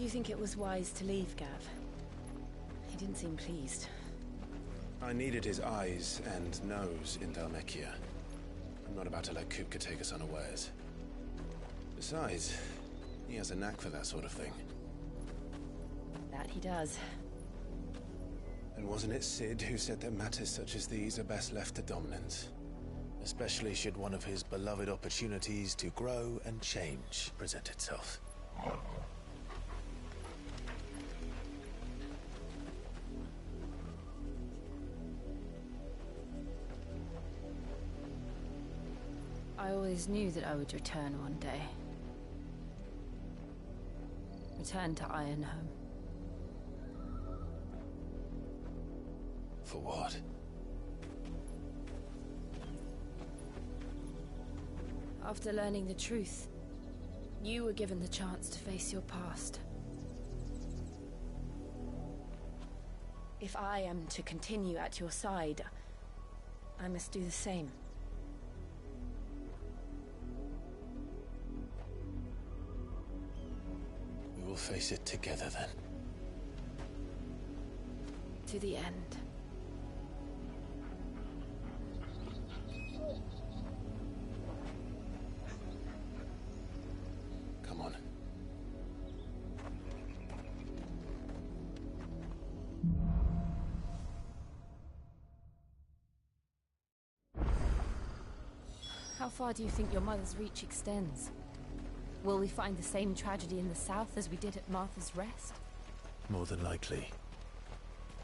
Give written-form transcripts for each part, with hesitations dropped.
you think it was wise to leave Gav? He didn't seem pleased. I needed his eyes and nose in Dhalmekia. I'm not about to let Kupka take us unawares. Besides, he has a knack for that sort of thing. That he does. And wasn't it Sid who said that matters such as these are best left to dominance? Especially should one of his beloved opportunities to grow and change present itself. I always knew that I would return one day. Return to Ironhome. For what? After learning the truth, you were given the chance to face your past. If I am to continue at your side, I must do the same. We will face it together then. To the end. Come on. How far do you think your mother's reach extends? Will we find the same tragedy in the south as we did at Martha's Rest? More than likely.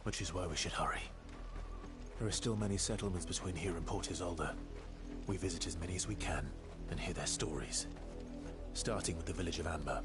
Which is why we should hurry. There are still many settlements between here and Port Isolde. We visit as many as we can and hear their stories. Starting with the village of Amber.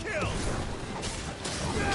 Kill!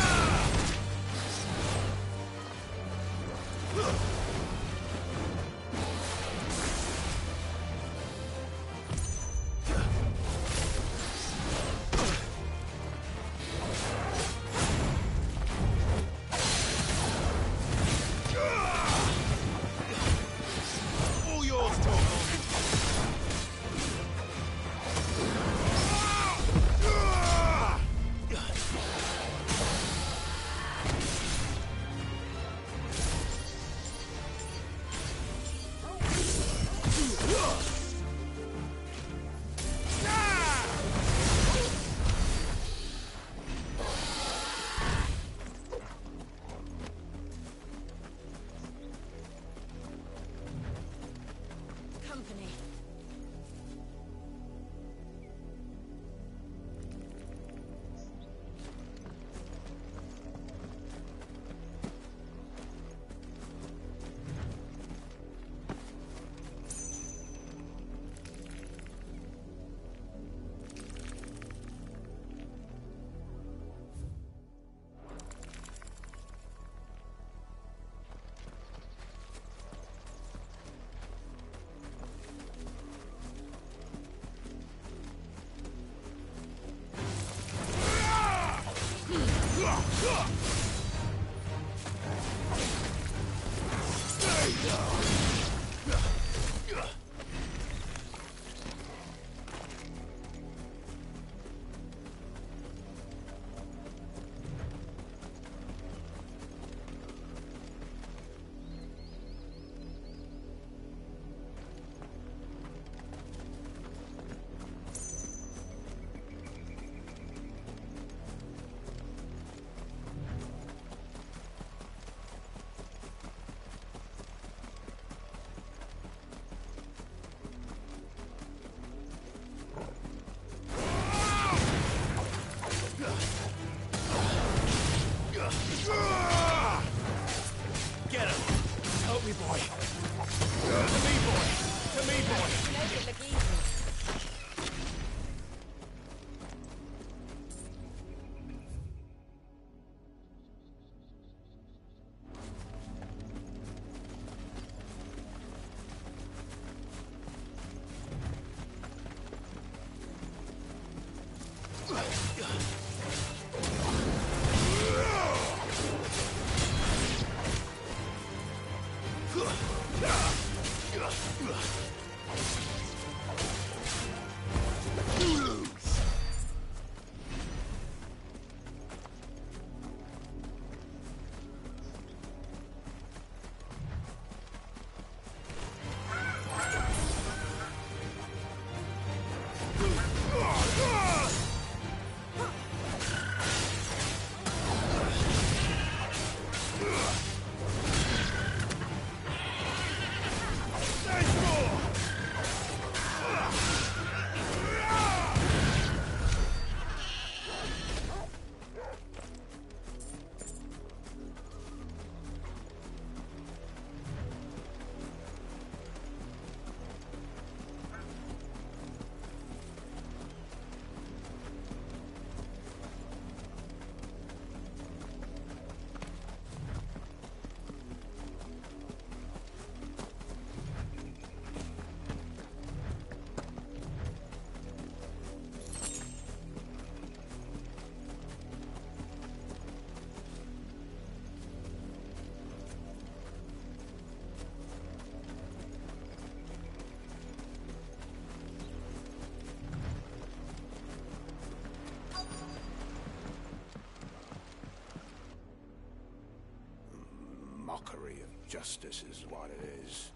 Mockery of justice is what it is.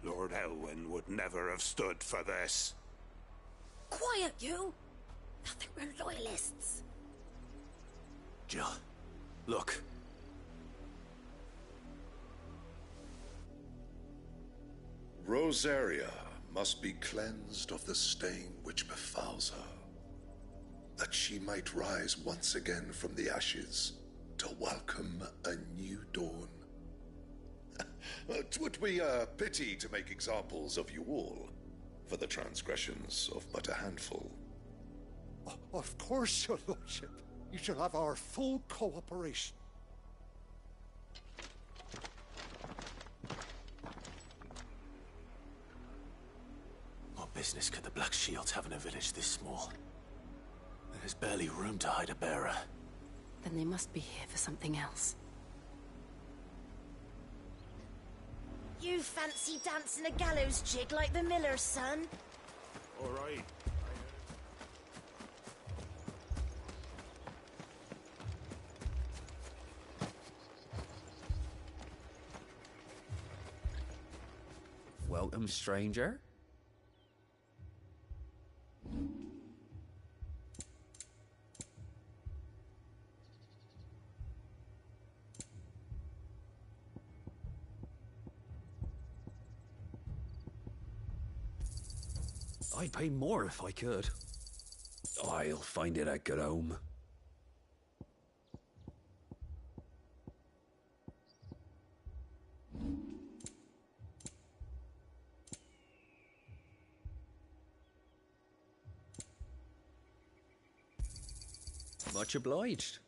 Lord Elwyn would never have stood for this. Quiet, you! Nothing, we're loyalists. Jill, look. Rosaria must be cleansed of the stain which befouls her, that she might rise once again from the ashes to welcome a new dawn. 'Twould be a pity to make examples of you all, for the transgressions of but a handful. Of course, your lordship. You shall have our full cooperation. business could the Black Shields have in a village this small? There's barely room to hide a bearer. Then they must be here for something else. You fancy dancing a gallows jig like the miller's son? All right. Welcome, stranger. I'd pay more if I could. I'll find it at good home. Much obliged.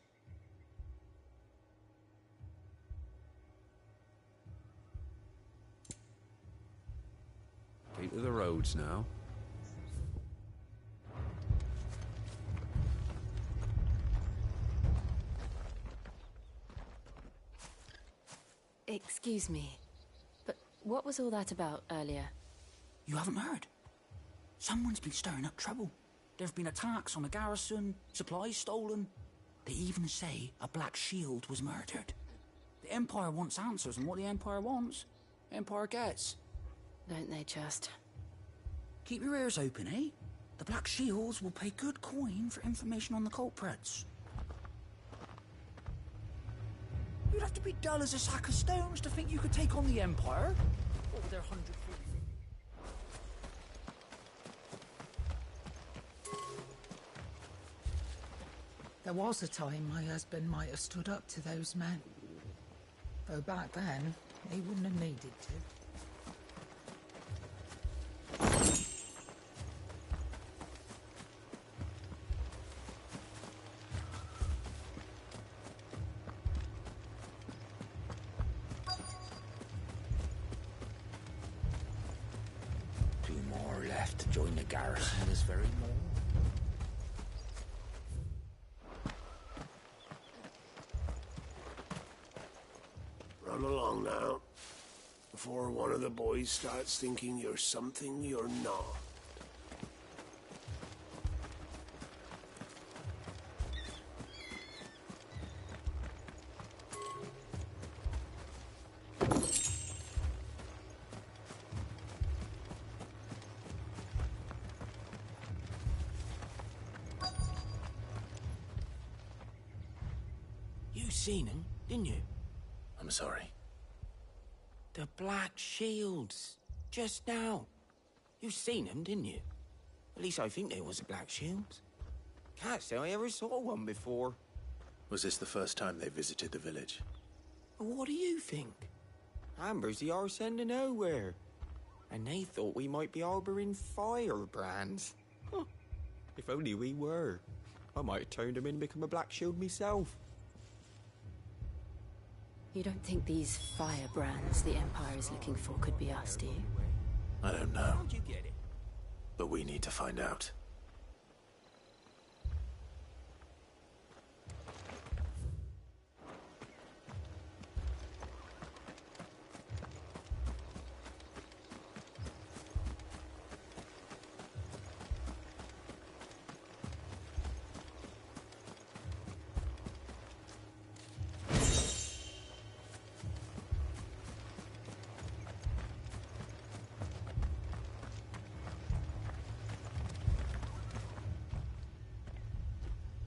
Keep to the roads now. Excuse me, but what was all that about earlier? You haven't heard? Someone's been stirring up trouble. There have been attacks on the garrison, supplies stolen. They even say a Black Shield was murdered. The Empire wants answers, and what the Empire wants, Empire gets. Don't they just? Keep your ears open, eh? The Black Shields will pay good coin for information on the culprits. You'd have to be dull as a sack of stones to think you could take on the Empire. What with their 140... There was a time my husband might have stood up to those men. Though back then, he wouldn't have needed to. Two more left to join the garrison this very moment. Run along now, before one of the boys starts thinking you're something you're not. You seen him, didn't you? I'm sorry. The Black Shields. Just now. You seen them, didn't you? At least I think they was the Black Shields. Can't say I ever saw one before. Was this the first time they visited the village? What do you think? Amber's the arse end of nowhere. And they thought we might be harbouring firebrands. Huh. If only we were. I might have turned them in and become a Black Shield myself. You don't think these firebrands the Empire is looking for could be us, do you? I don't know, How'd you get it? but we need to find out.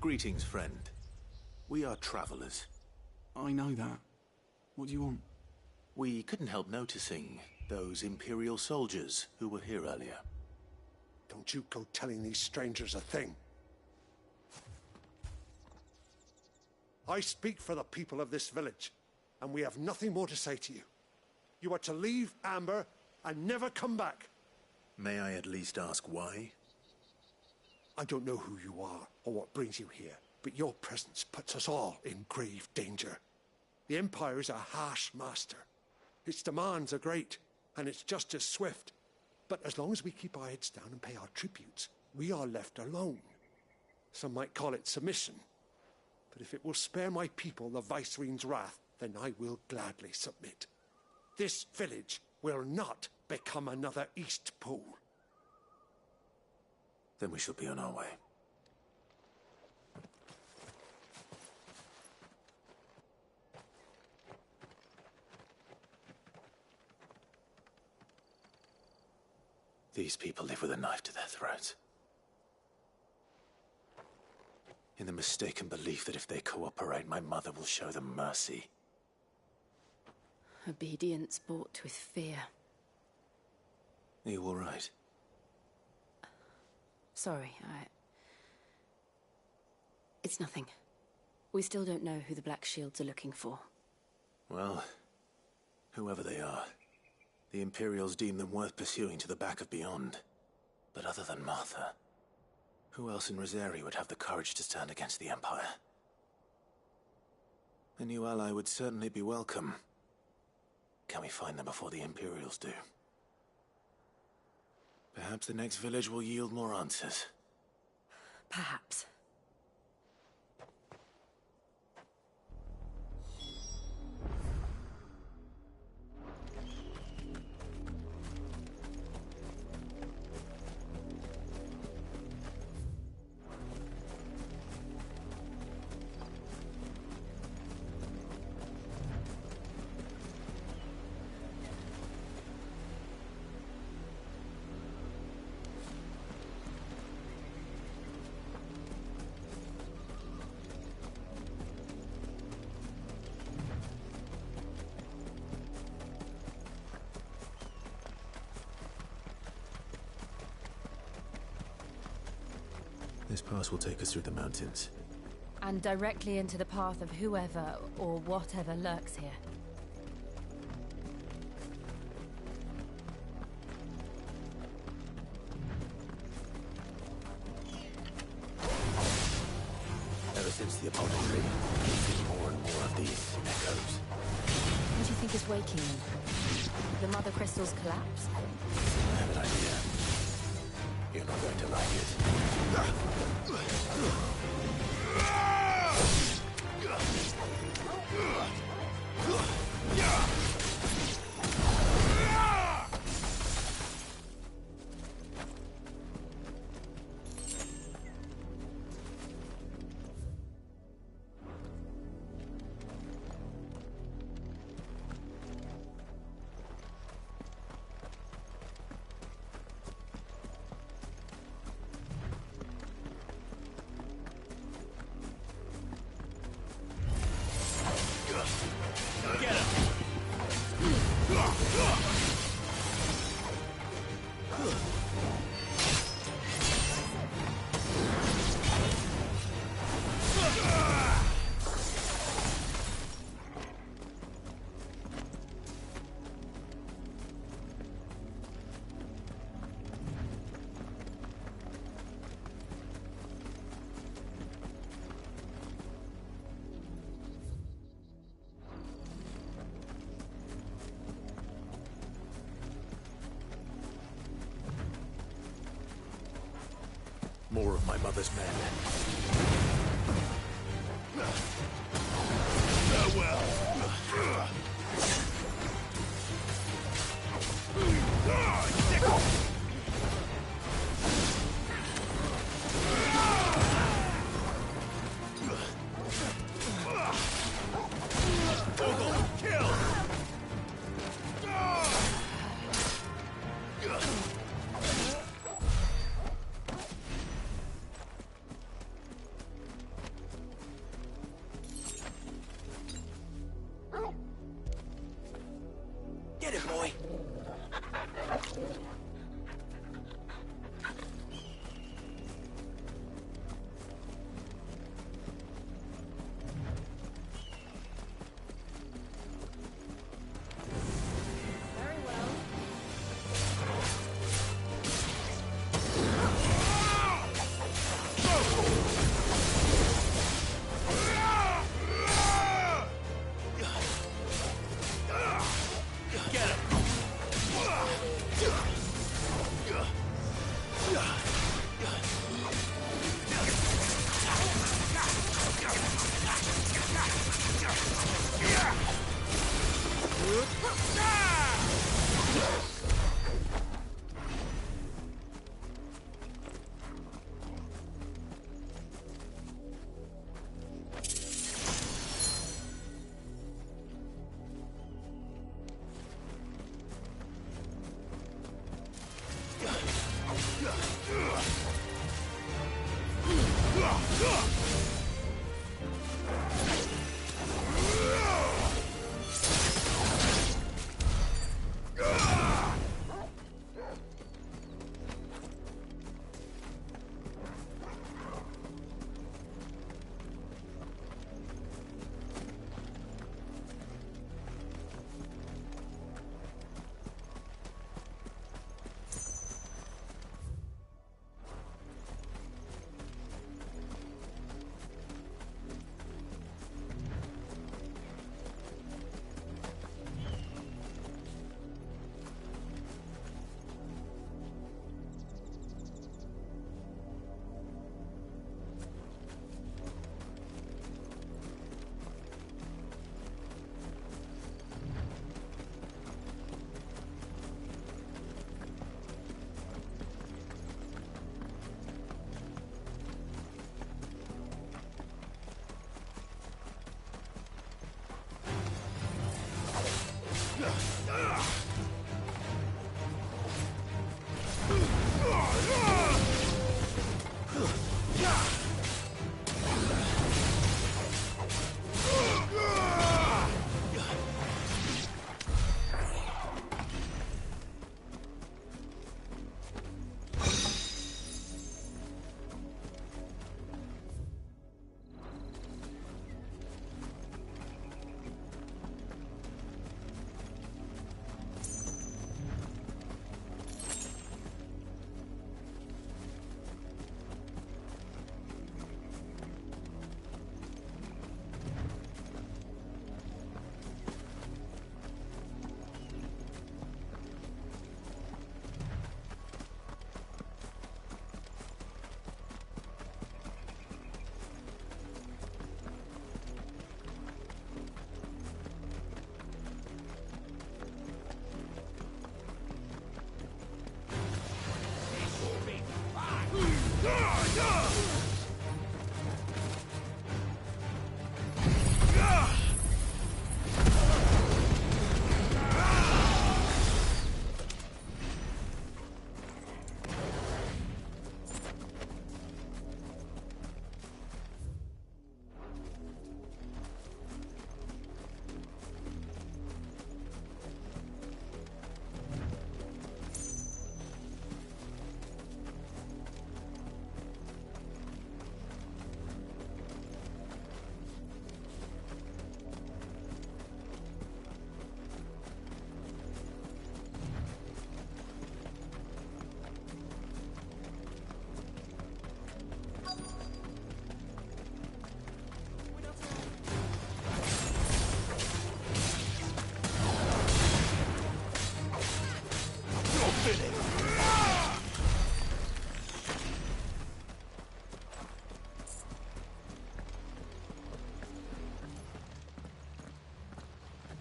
Greetings, friend. We are travelers. I know that. What do you want? We couldn't help noticing those Imperial soldiers who were here earlier. Don't you go telling these strangers a thing. I speak for the people of this village, and we have nothing more to say to you. You are to leave Amber and never come back. May I at least ask why? I don't know who you are or what brings you here, but your presence puts us all in grave danger. The Empire is a harsh master. Its demands are great, and its justice swift. But as long as we keep our heads down and pay our tributes, we are left alone. Some might call it submission. But if it will spare my people the Viceroy's wrath, then I will gladly submit. This village will not become another East Pool. Then we shall be on our way. These people live with a knife to their throats. In the mistaken belief that if they cooperate, my mother will show them mercy. Obedience bought with fear. Are you all right? Sorry, It's nothing. We still don't know who the Black Shields are looking for. Well, whoever they are, the Imperials deem them worth pursuing to the back of beyond. But other than Martha, who else in Rosari would have the courage to stand against the Empire? A new ally would certainly be welcome. Can we find them before the Imperials do? Perhaps the next village will yield more answers. Perhaps. This pass will take us through the mountains. And directly into the path of whoever or whatever lurks here. Ever since the apothecary, we've seen more and more of these echoes. What do you think is waking them? The mother crystals collapse? I have an idea. You're not going to like it. More of my mother's men. Farewell. Get it, boy.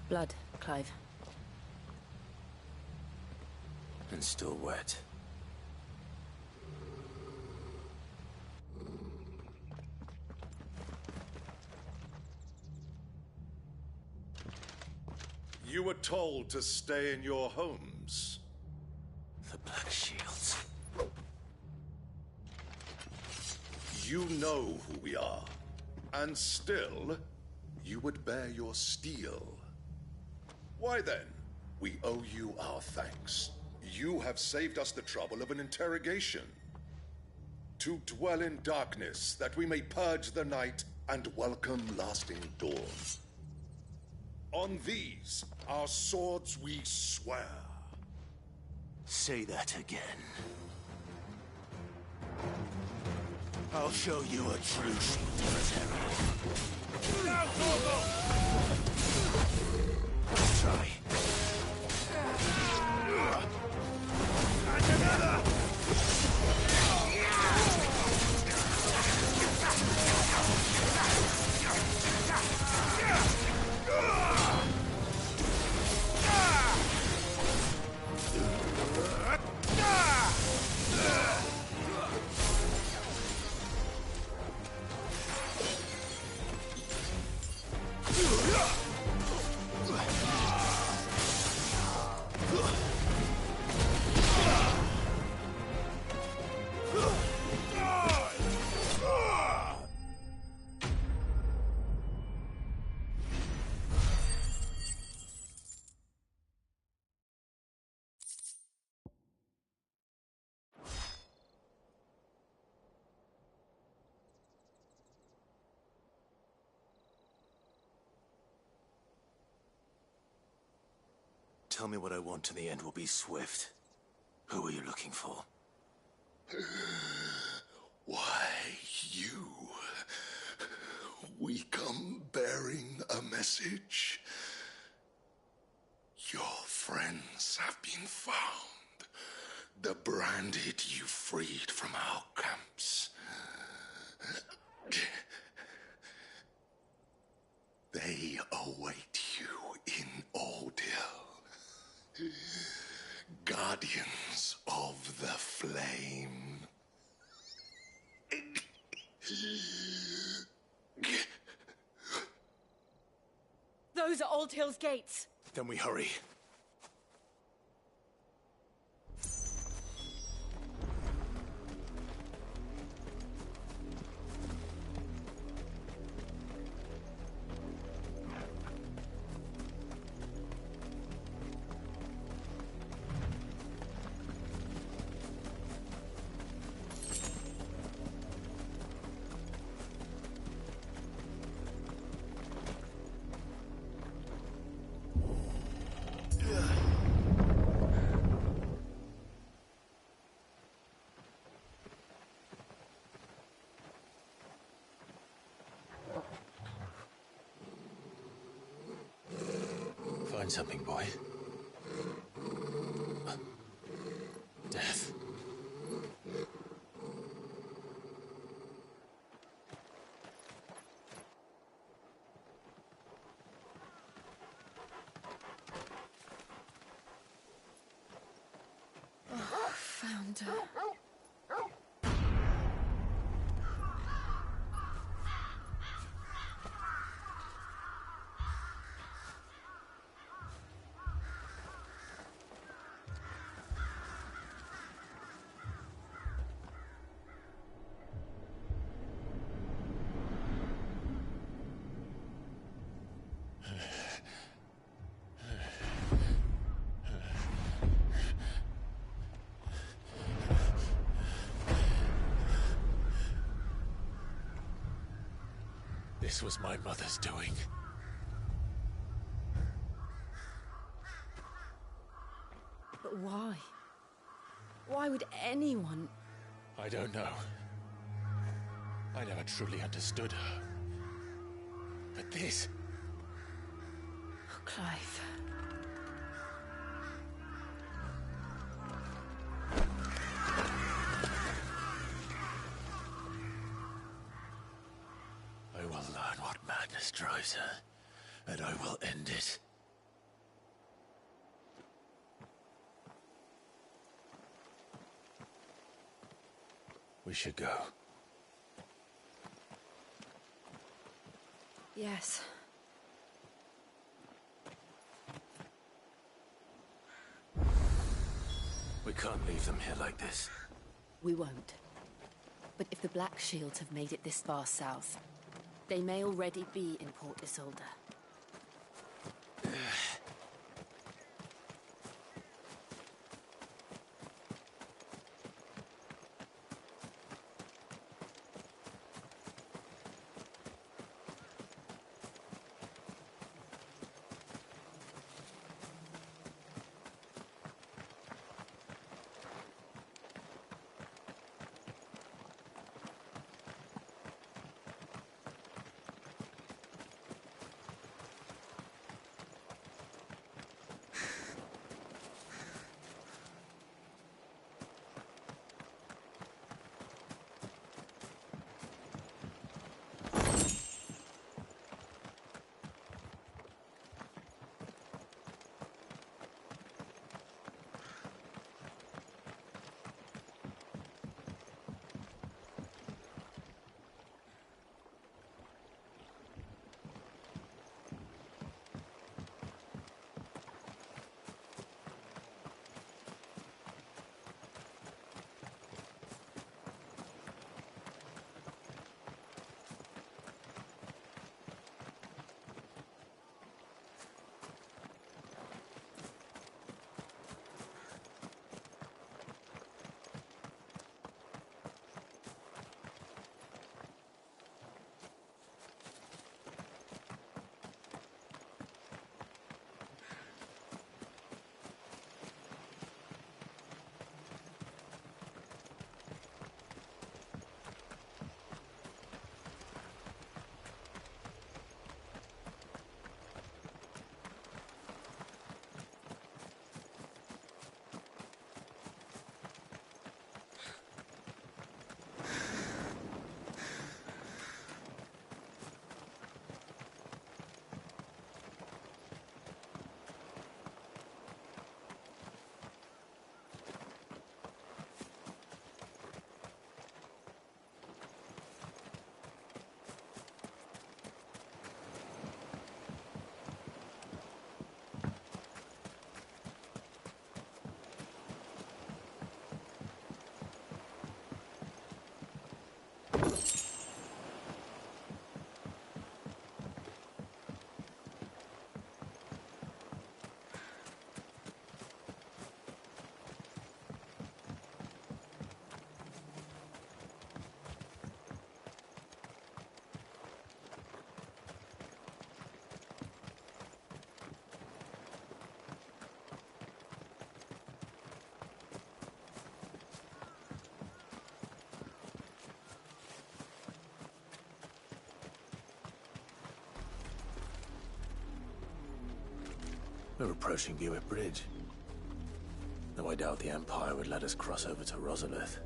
Blood, Clive. And still wet. You were told to stay in your homes. The Black Shields. You know who we are. And still, you would bear your steel. Why then? We owe you our thanks. You have saved us the trouble of an interrogation. To dwell in darkness, that we may purge the night and welcome lasting dawn. On these, our swords we swear. Say that again. I'll show you a true shield military. Now, Corvo! Try. And another! Tell me what I want and the end will be swift. Who are you looking for? Why, you. We come bearing a message. Your friends have been found. The branded you freed from our camps. They await you in Ordeal. Guardians of the Flame. Those are Old Hill's gates. Then we hurry. Find something, boy. Death. Oh, found her. This was my mother's doing. But why? Why would anyone... I don't know. I never truly understood her. But this... Oh, Clive. I will learn what madness drives her, and I will end it. We should go. Yes. We can't leave them here like this. We won't. But if the Black Shields have made it this far south, they may already be in Port Isolde. We're approaching Buick Bridge. Though I doubt the Empire would let us cross over to Rosalith.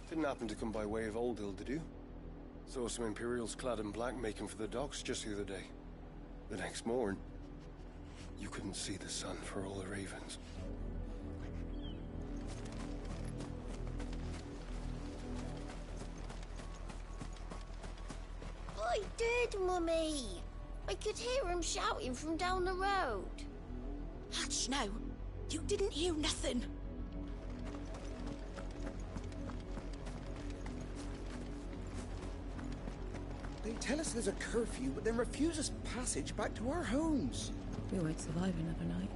Didn't happen to come by way of Old Hill, did you? Saw some Imperials clad in black making for the docks just the other day. The next morn, you couldn't see the sun for all the ravens. I did, Mummy. I could hear him shouting from down the road. Hush now. You didn't hear nothing. They tell us there's a curfew, but then refuse us passage back to our homes. We won't survive another night.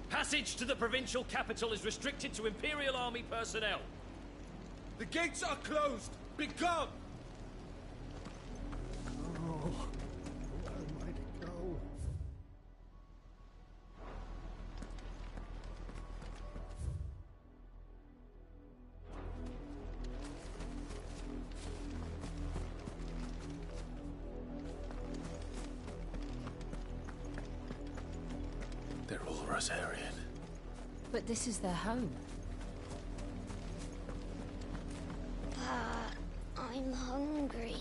Passage to the provincial capital is restricted to Imperial Army personnel. The gates are closed! Be gone! Oh, where am I to go? They're all Rosarian. But this is their home. I'm hungry.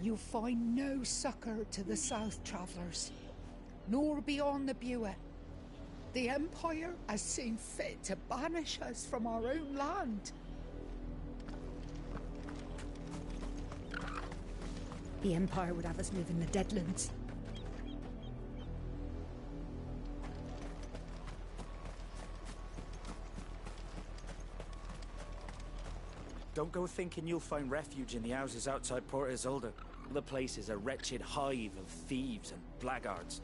You find no succor to the south travellers, nor beyond the Buet. The Empire has seen fit to banish us from our own land. The Empire would have us live in the Deadlands. Don't go thinking you'll find refuge in the houses outside Port Isolde. The place is a wretched hive of thieves and blackguards.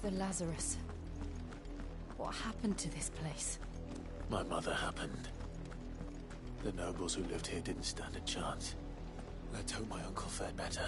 The Lazarus. What happened to this place? My mother happened. The nobles who lived here didn't stand a chance. Let's hope my uncle fared better.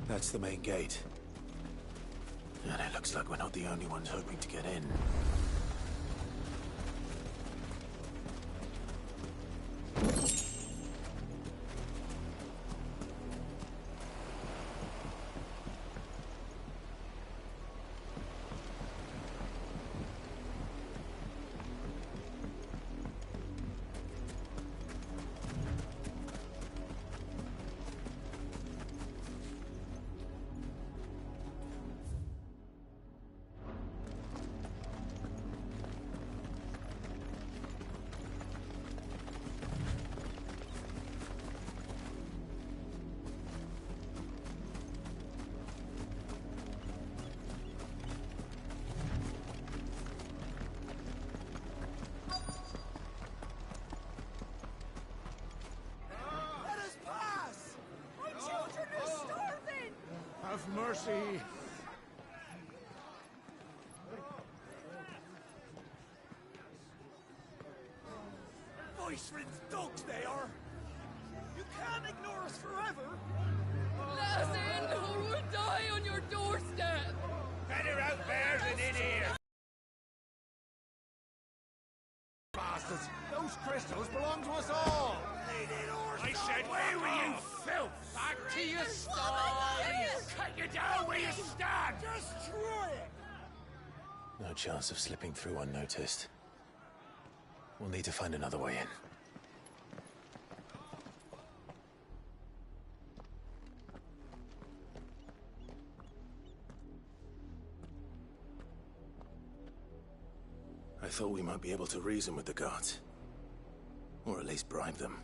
That's the main gate. And it looks like we're not the only ones hoping to get in. Have mercy! Voice-ridden dogs they are! You can't ignore us forever! Let us in, or we'll die on your doorstep! Better out there than in here! Bastards! Those crystals belong to us all! I said, where were you, filth? Back to your sties! Cut you down where you stand! Destroy it! No chance of slipping through unnoticed. We'll need to find another way in. I thought we might be able to reason with the guards. Or at least bribe them.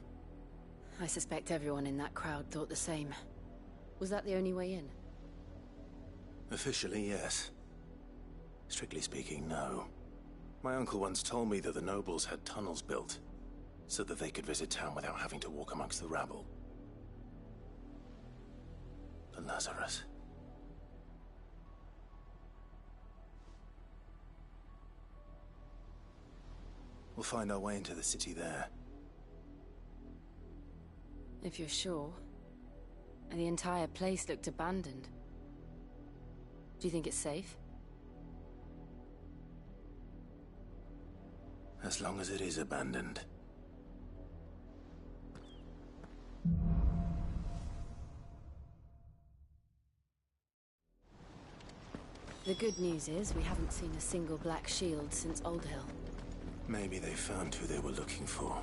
I suspect everyone in that crowd thought the same. Was that the only way in? Officially, yes. Strictly speaking, no. My uncle once told me that the nobles had tunnels built, so that they could visit town without having to walk amongst the rabble. The Lazarus. We'll find our way into the city there. If you're sure. The entire place looked abandoned. Do you think it's safe? As long as it is abandoned. The good news is we haven't seen a single black shield since Old Hill. Maybe they found who they were looking for.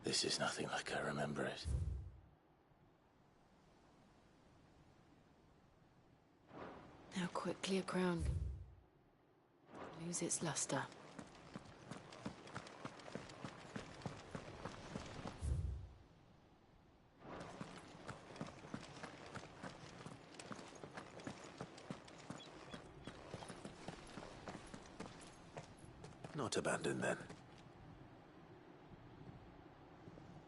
This is nothing like I remember it. How quickly a crown lose its luster. Not abandoned then.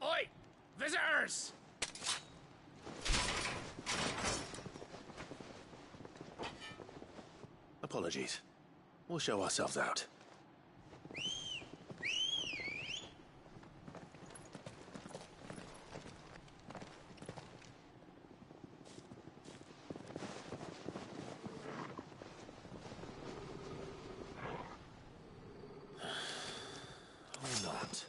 Oi! Visitors! Apologies. We'll show ourselves out. Or not.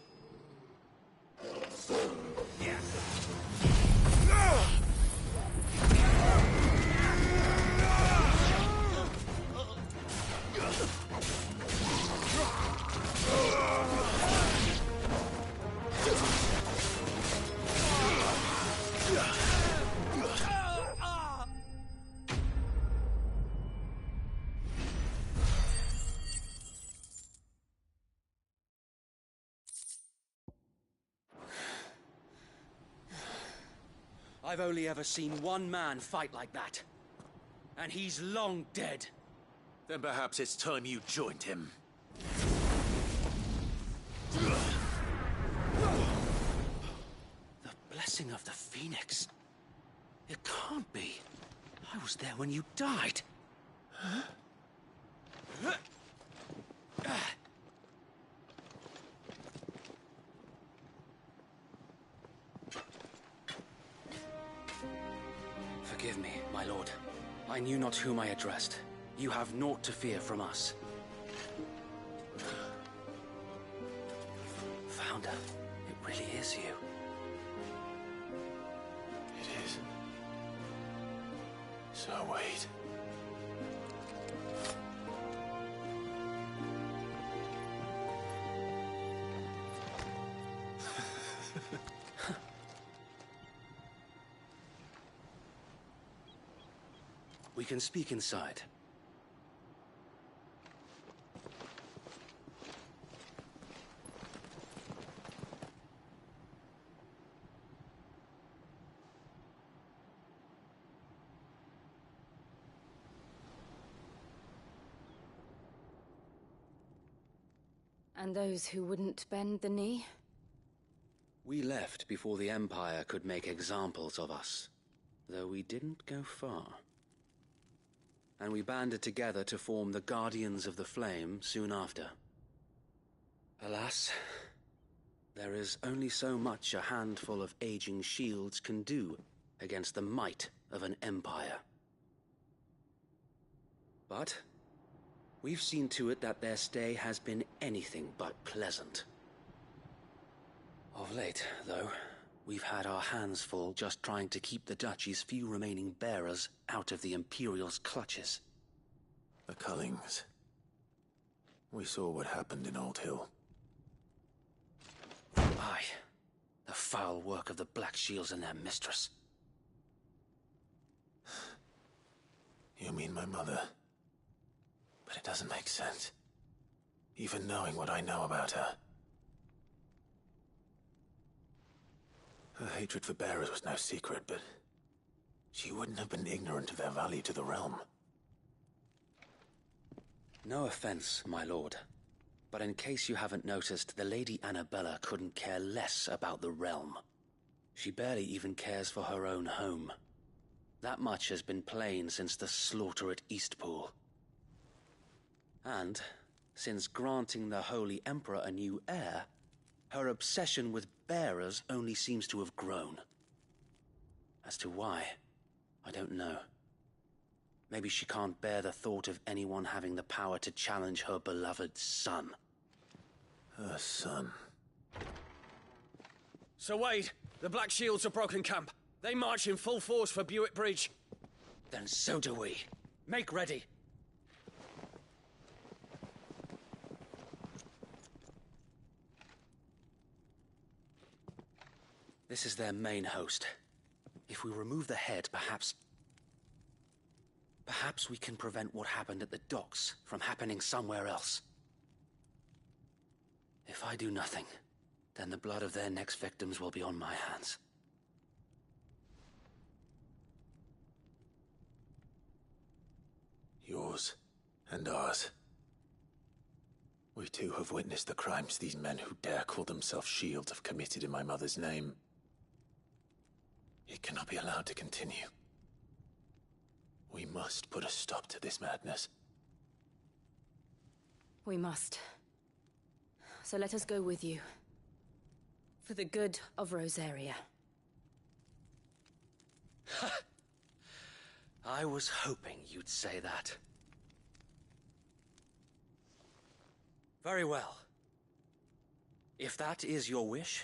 I've only ever seen one man fight like that. And he's long dead. Then perhaps it's time you joined him. The blessing of the Phoenix. It can't be. I was there when you died. Forgive me, my lord. I knew not whom I addressed. You have naught to fear from us. Founder, it really is you. It is. So wait. We can speak inside. And those who wouldn't bend the knee? We left before the Empire could make examples of us, though we didn't go far. And we banded together to form the Guardians of the Flame soon after. Alas, there is only so much a handful of aging shields can do against the might of an empire. But we've seen to it that their stay has been anything but pleasant. Of late, though, we've had our hands full just trying to keep the Duchy's few remaining bearers out of the Imperial's clutches. The Cullings. We saw what happened in Old Hill. Aye. The foul work of the Black Shields and their mistress. You mean my mother? But it doesn't make sense. Even knowing what I know about her. Her hatred for bearers was no secret, but she wouldn't have been ignorant of their value to the realm. No offense, my lord, but in case you haven't noticed, the Lady Annabella couldn't care less about the realm. She barely even cares for her own home. That much has been plain since the slaughter at Eastpool. And, since granting the Holy Emperor a new heir, her obsession with bearers only seems to have grown. As to why, I don't know. Maybe she can't bear the thought of anyone having the power to challenge her beloved son. Her son. Sir Wade, the Black Shields have broken camp. They march in full force for Buick Bridge. Then so do we. Make ready. This is their main host. If we remove the head, perhaps we can prevent what happened at the docks from happening somewhere else. If I do nothing, then the blood of their next victims will be on my hands. Yours and ours. We too have witnessed the crimes these men who dare call themselves Shields have committed in my mother's name. It cannot be allowed to continue. We must put a stop to this madness. We must. So let us go with you. For the good of Rosaria. I was hoping you'd say that. Very well. If that is your wish,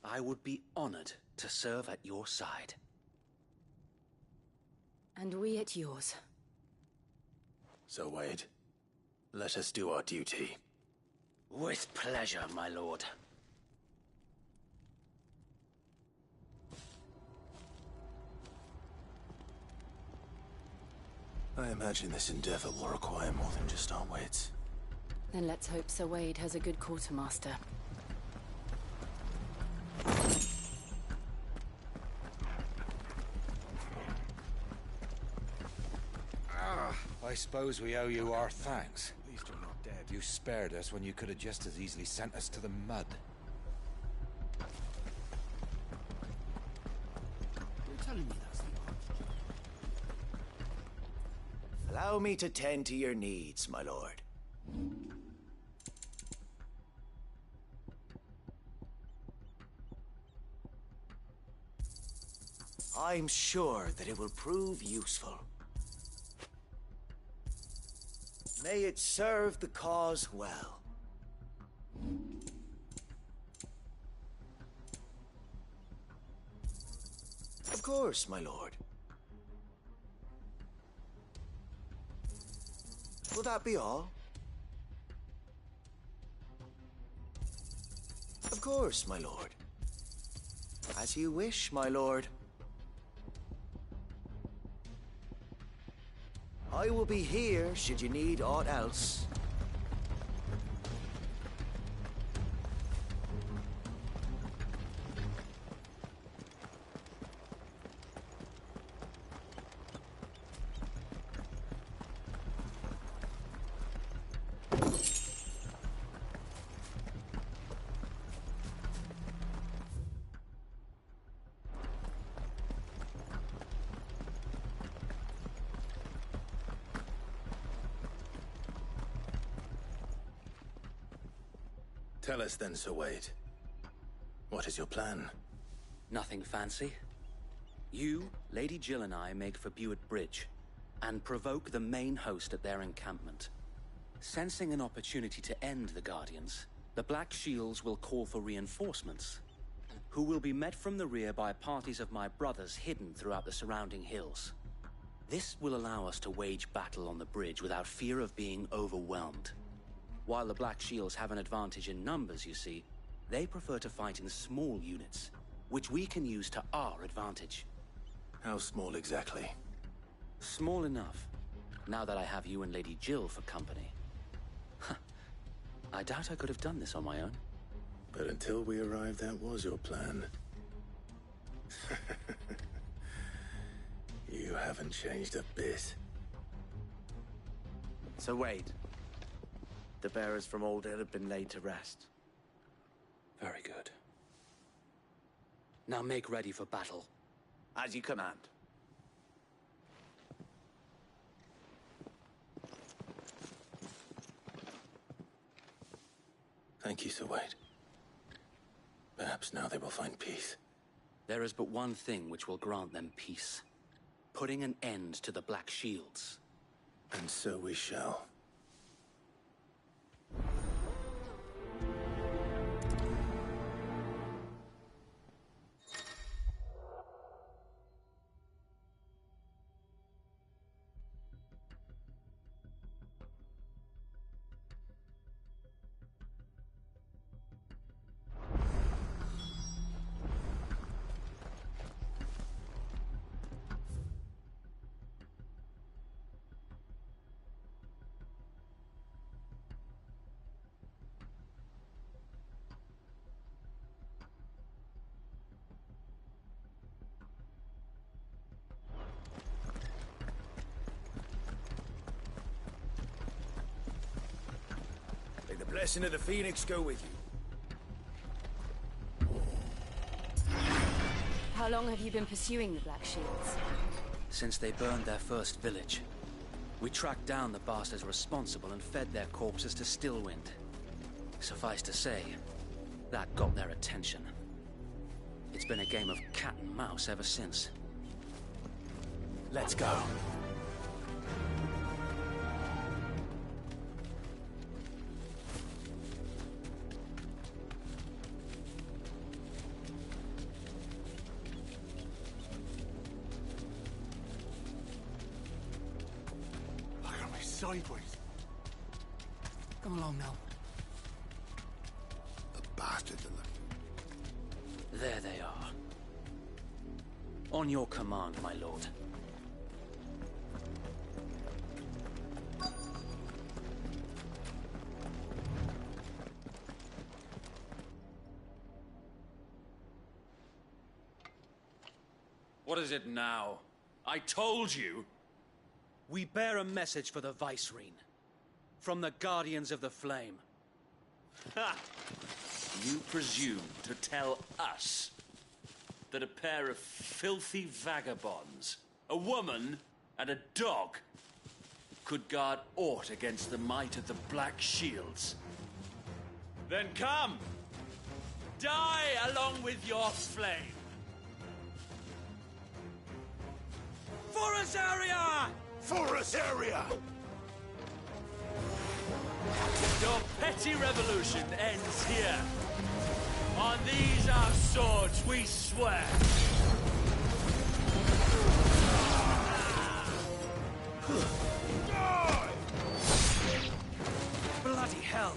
I would be honored to serve at your side. And we at yours. So, Wade, let us do our duty. With pleasure, my lord. I imagine this endeavor will require more than just our wits. Then let's hope Sir Wade has a good quartermaster. I suppose we owe you our thanks. At least you're not dead. You spared us when you could have just as easily sent us to the mud. You're telling me that's the Allow me to tend to your needs, my lord. I'm sure that it will prove useful. May it serve the cause well. Of course, my lord. Will that be all? Of course, my lord. As you wish, my lord. I will be here should you need aught else. Tell us then, Sir Wade. What is your plan? Nothing fancy. You, Lady Jill and I make for Buett Bridge, and provoke the main host at their encampment. Sensing an opportunity to end the Guardians, the Black Shields will call for reinforcements, who will be met from the rear by parties of my brothers hidden throughout the surrounding hills. This will allow us to wage battle on the bridge without fear of being overwhelmed. While the Black Shields have an advantage in numbers, you see, they prefer to fight in small units, which we can use to our advantage. How small exactly? Small enough, now that I have you and Lady Jill for company. I doubt I could have done this on my own. But until we arrived, that was your plan. You haven't changed a bit. So Wade, the bearers from Old Hill have been laid to rest. Very good. Now make ready for battle. As you command. Thank you, Sir Wade. Perhaps now they will find peace. There is but one thing which will grant them peace. Putting an end to the Black Shields. And so we shall. May the blessing of the Phoenix go with you. How long have you been pursuing the Black Shields? Since they burned their first village. We tracked down the bastards responsible and fed their corpses to Stillwind. Suffice to say, that got their attention. It's been a game of cat and mouse ever since. Let's go. Sideways. Come along now. The bastards are looking. There they are. On your command, my lord. What is it now? I told you! We bear a message for the Vicereine. From the Guardians of the Flame. Ha! You presume to tell us that a pair of filthy vagabonds, a woman and a dog, could guard aught against the might of the Black Shields? Then come! Die along with your flame! Forest area! Forest area! Your petty revolution ends here. On these our swords we swear. Bloody hell!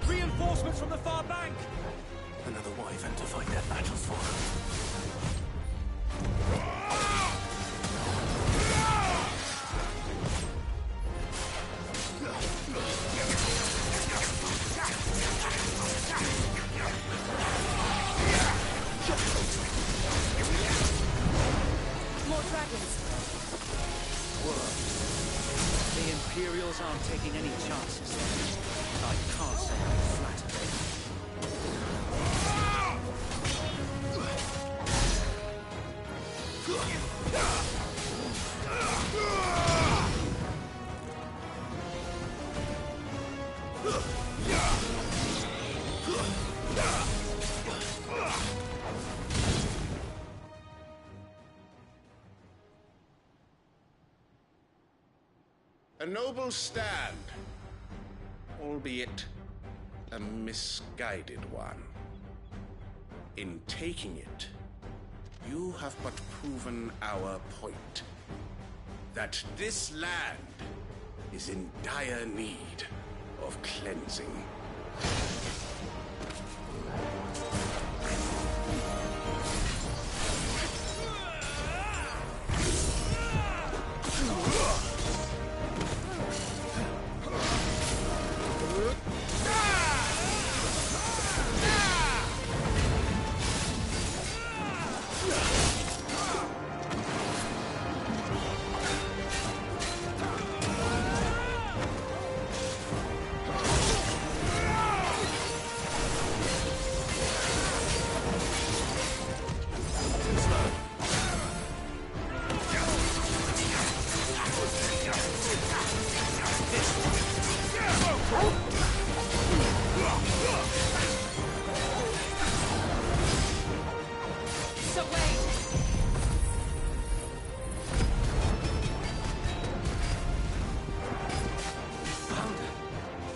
Reinforcements from the far bank! Another wyvern to fight their battles for. More dragons. Whoa. The Imperials aren't taking any chances. I can't say I'm flattered. A noble stand, albeit a misguided one. In taking it, you have but proven our point. That this land is in dire need of cleansing.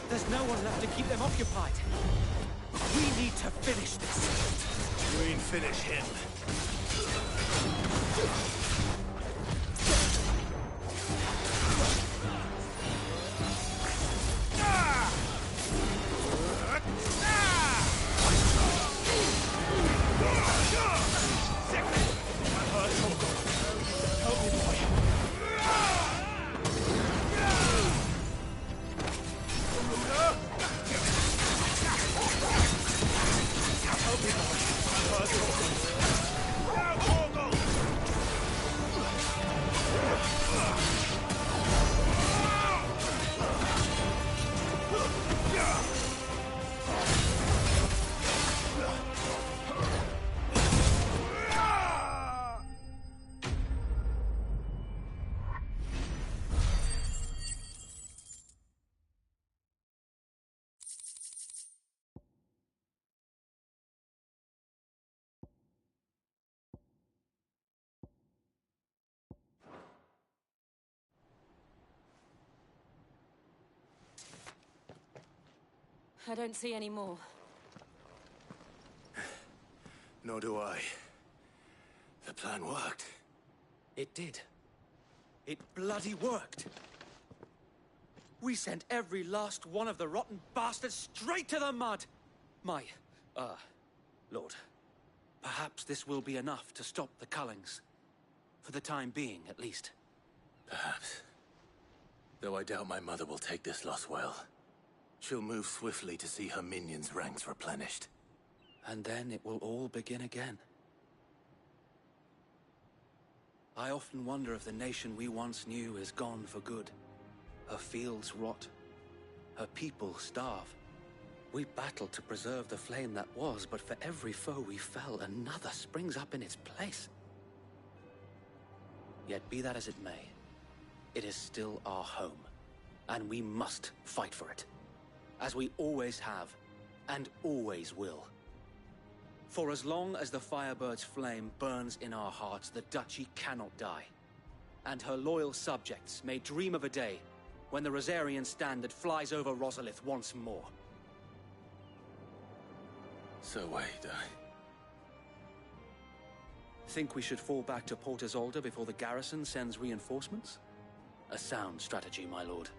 There's no one left to keep them occupied. We need to finish this. You mean finish him? I don't see any more. Nor do I. The plan worked. It did. It bloody worked. We sent every last one of the rotten bastards straight to the mud! Lord, perhaps this will be enough to stop the Cullings. For the time being, at least. Perhaps. Though I doubt my mother will take this loss well. She'll move swiftly to see her minions' ranks replenished. And then it will all begin again. I often wonder if the nation we once knew is gone for good. Her fields rot. Her people starve. We battled to preserve the flame that was, but for every foe we fell, another springs up in its place. Yet be that as it may, it is still our home, and we must fight for it. As we always have, and always will. For as long as the Firebird's flame burns in our hearts, the Duchy cannot die. And her loyal subjects may dream of a day when the Rosarian standard flies over Rosalith once more. So wait, Think we should fall back to Port Isolde before the garrison sends reinforcements? A sound strategy, my lord.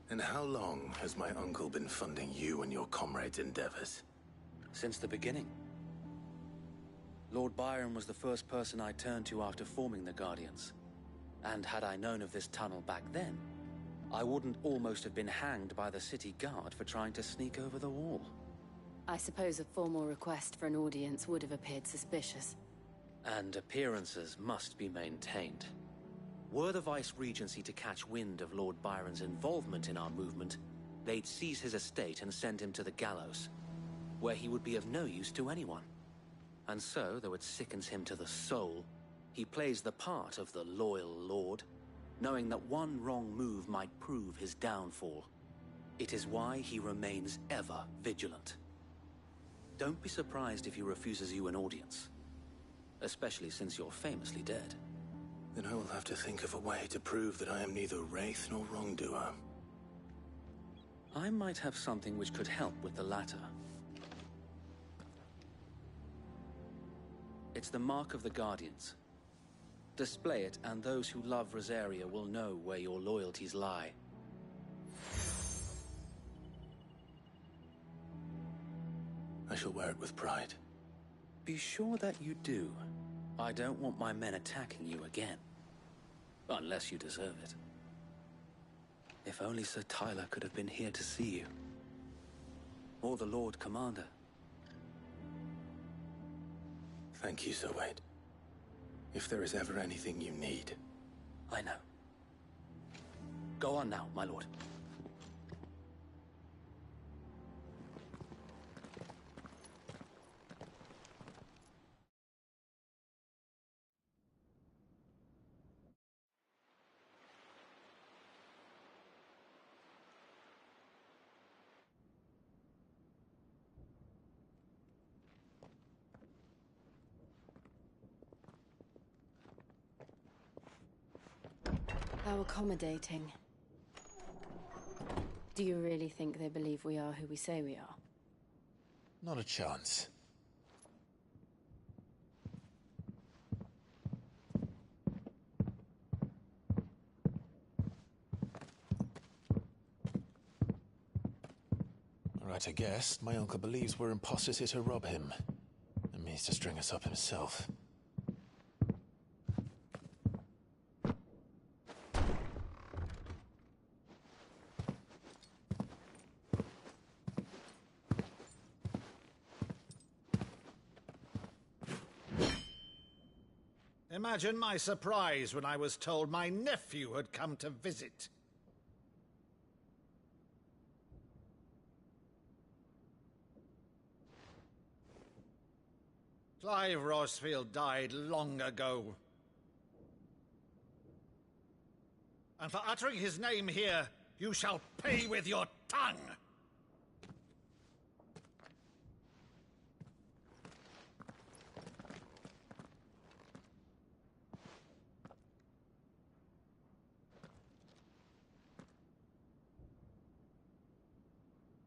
And how long has my uncle been funding you and your comrades' endeavors? Since the beginning. Lord Byron was the first person I turned to after forming the Guardians. And had I known of this tunnel back then, I wouldn't almost have been hanged by the city guard for trying to sneak over the wall. I suppose a formal request for an audience would have appeared suspicious. And appearances must be maintained. Were the Vice-Regency to catch wind of Lord Byron's involvement in our movement, they'd seize his estate and send him to the gallows, where he would be of no use to anyone. And so, though it sickens him to the soul, he plays the part of the loyal lord, knowing that one wrong move might prove his downfall. It is why he remains ever vigilant. Don't be surprised if he refuses you an audience, especially since you're famously dead. Then I will have to think of a way to prove that I am neither wraith nor wrongdoer. I might have something which could help with the latter. It's the mark of the Guardians. Display it, and those who love Rosaria will know where your loyalties lie. I shall wear it with pride. Be sure that you do. I don't want my men attacking you again. Unless you deserve it. If only Sir Tyler could have been here to see you. Or the Lord Commander. Thank you, Sir Wade. If there is ever anything you need. I know. Go on now, my lord. How accommodating. Do you really think they believe we are who we say we are? Not a chance. Right, I guess. My uncle believes we're imposters here to rob him. And means to string us up himself. Imagine my surprise when I was told my nephew had come to visit. Clive Rosefield died long ago. And for uttering his name here, you shall pay with your tongue!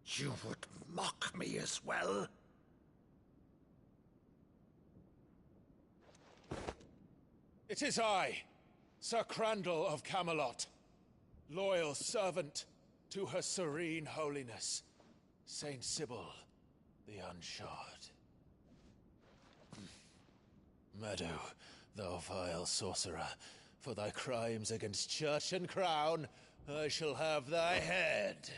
You would mock me as well? It is I, Sir Crandall of Camelot, loyal servant to Her Serene Holiness, Saint Sybil the Unshod. Meadow, thou vile sorcerer, for thy crimes against church and crown, I shall have thy head.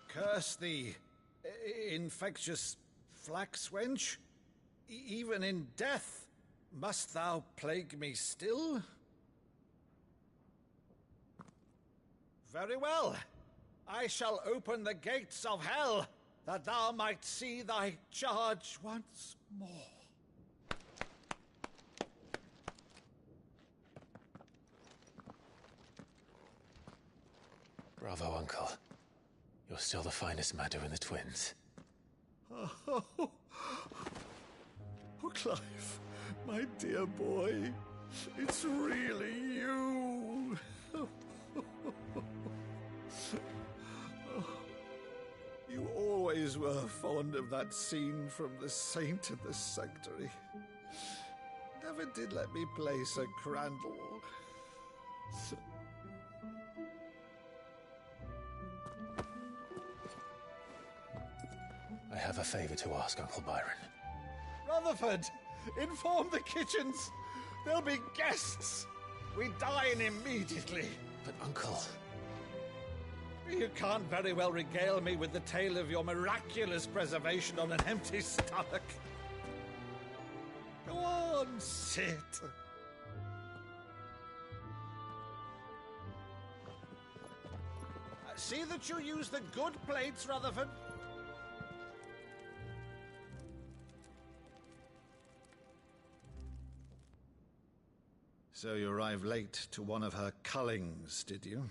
Curse thee, infectious flax wench. Even in death, must thou plague me still? Very well. I shall open the gates of hell, that thou might see thy charge once more. Bravo, Uncle. You're still the finest Maddo in the twins. Oh, Clive, my dear boy, it's really you. You always were fond of that scene from The Saint and the Sanctuary. Never did let me play Sir Crandall. I have a favor to ask, Uncle Byron. Rutherford, inform the kitchens. There'll be guests. We dine immediately. But, Uncle... You can't very well regale me with the tale of your miraculous preservation on an empty stomach. Go on, sit. See that you use the good plates, Rutherford. So you arrived late to one of her cullings, did you?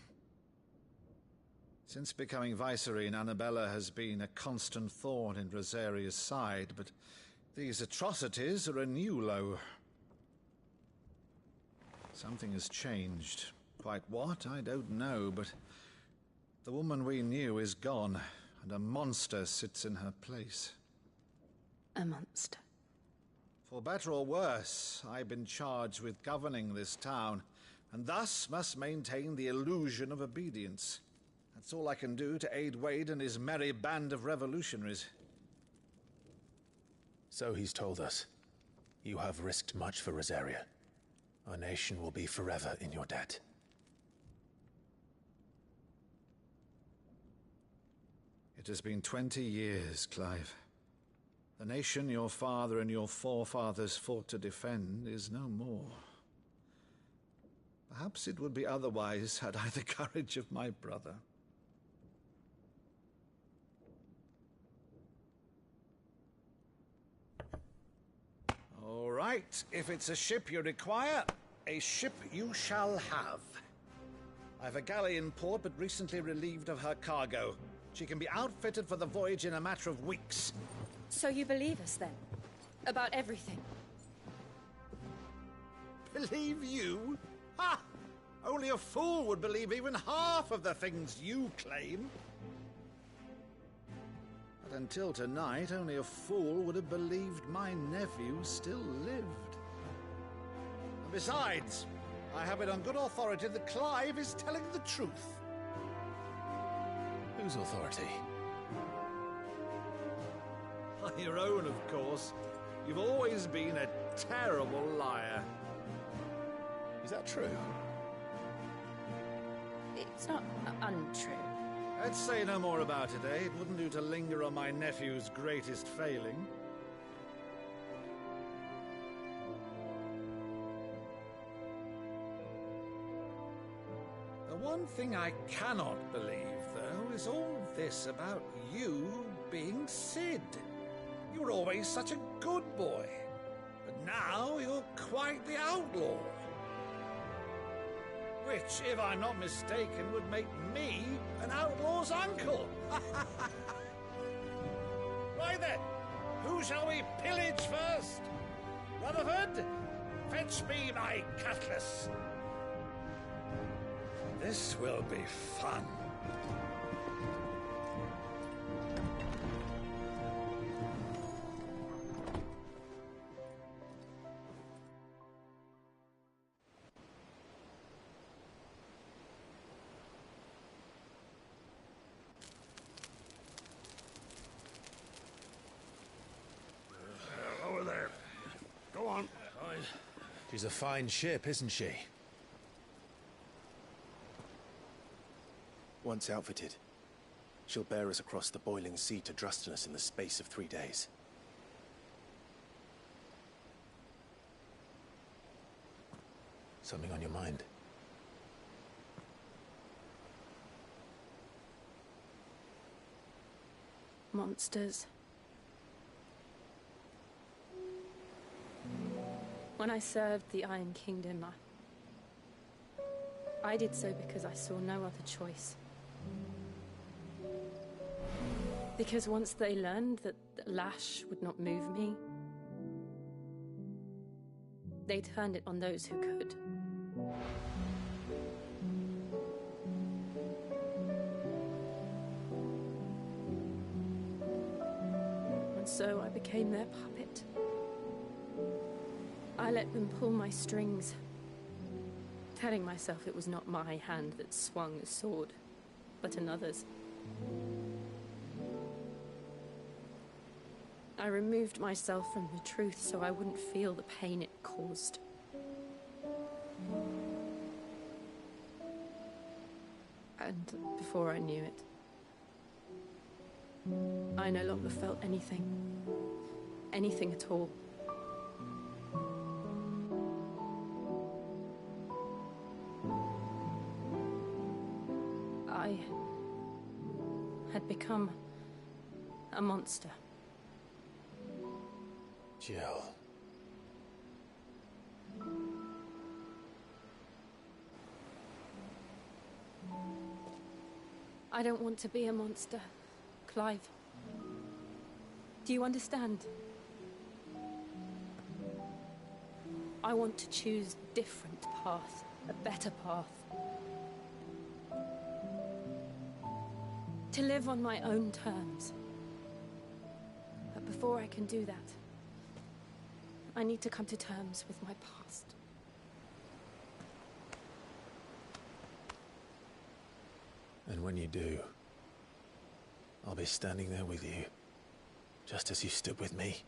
Since becoming Vicereine, Annabella has been a constant thorn in Rosaria's side, but these atrocities are a new low. Something has changed. Quite what, I don't know, but the woman we knew is gone, and a monster sits in her place. A monster? For better or worse, I've been charged with governing this town, and thus must maintain the illusion of obedience. That's all I can do to aid Wade and his merry band of revolutionaries. So he's told us. You have risked much for Rosaria. Our nation will be forever in your debt. It has been 20 years, Clive. The nation your father and your forefathers fought to defend is no more. Perhaps it would be otherwise had I the courage of my brother. All right, if it's a ship you require, a ship you shall have. I've a galley in port, but recently relieved of her cargo. She can be outfitted for the voyage in a matter of weeks. So you believe us, then? About everything? Believe you? Ha! Only a fool would believe even half of the things you claim. But until tonight, only a fool would have believed my nephew still lived. And besides, I have it on good authority that Clive is telling the truth. Whose authority? Your own, of course. You've always been a terrible liar. Is that true? It's not untrue. Let's say no more about it, eh? It wouldn't do to linger on my nephew's greatest failing. The one thing I cannot believe, though, is all this about you being Sid. You were always such a good boy, but now you're quite the outlaw. Which, if I'm not mistaken, would make me an outlaw's uncle. Right then, who shall we pillage first? Rutherford, fetch me my cutlass. This will be fun. Over there. Go on. She's a fine ship, isn't she? Once outfitted, she'll bear us across the boiling sea to Drustinus in the space of 3 days. Something on your mind? Monsters. When I served the Iron Kingdom, I did so because I saw no other choice. Because once they learned that the lash would not move me, they turned it on those who could. And so I became their puppet. I let them pull my strings, telling myself it was not my hand that swung the sword, but another's. I removed myself from the truth so I wouldn't feel the pain it caused. And before I knew it, I no longer felt anything. Anything at all. I had become a monster. Jill. I don't want to be a monster, Clive. Do you understand? I want to choose a different path, a better path. To live on my own terms. But before I can do that, I need to come to terms with my past. And when you do, I'll be standing there with you, just as you stood with me.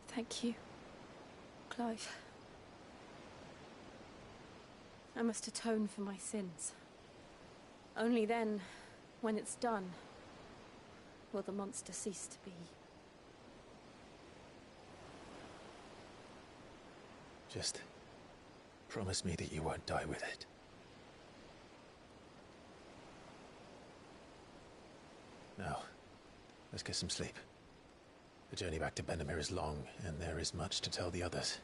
Thank you, Clive. I must atone for my sins. Only then, when it's done, will the monster cease to be. Just promise me that you won't die with it. Now, let's get some sleep. The journey back to Benamir is long, and there is much to tell the others.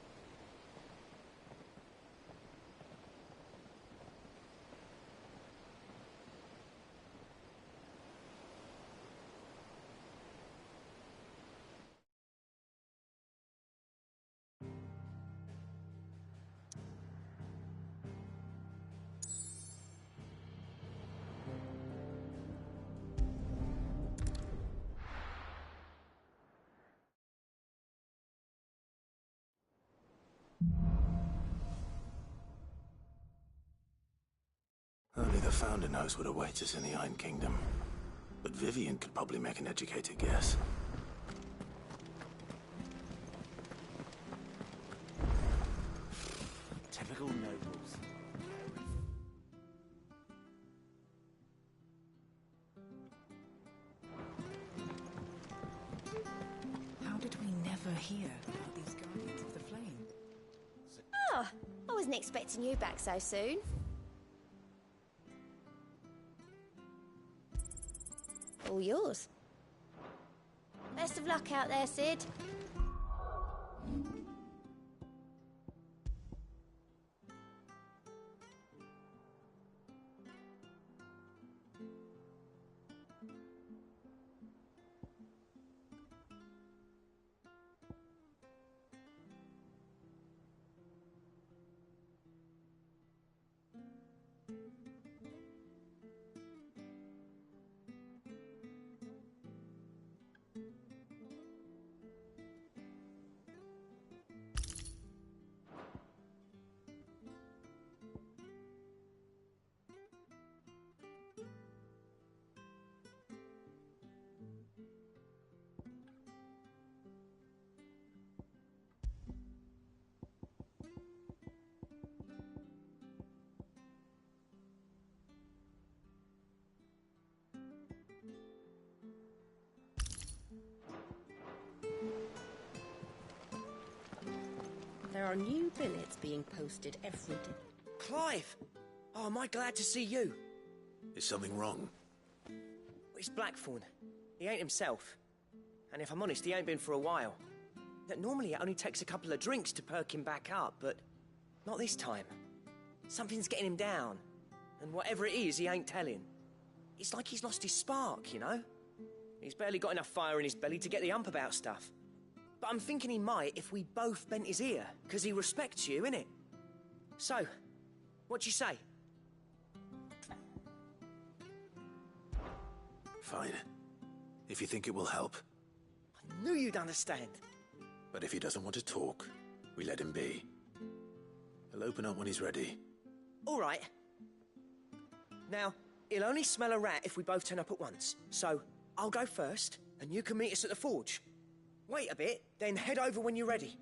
Only the Founder knows what awaits us in the Iron Kingdom. But Vivian could probably make an educated guess. Typical nobles. How did we never hear about these Guardians of the Flame? wasn't expecting you back so soon. All yours. Best of luck out there, Sid. There are new billets being posted every day. Clive! Oh, am I glad to see you? Is something wrong? It's Blackthorn. He ain't himself. And if I'm honest, he ain't been for a while. Normally it only takes a couple of drinks to perk him back up, but not this time. Something's getting him down. And whatever it is, he ain't telling. It's like he's lost his spark, you know? He's barely got enough fire in his belly to get the ump about stuff. But I'm thinking he might if we both bent his ear, because he respects you, innit? So, what do you say? Fine. If you think it will help. I knew you'd understand. But if he doesn't want to talk, we let him be. He'll open up when he's ready. All right. Now, he'll only smell a rat if we both turn up at once. So, I'll go first, and you can meet us at the forge. Wait a bit, then head over when you're ready.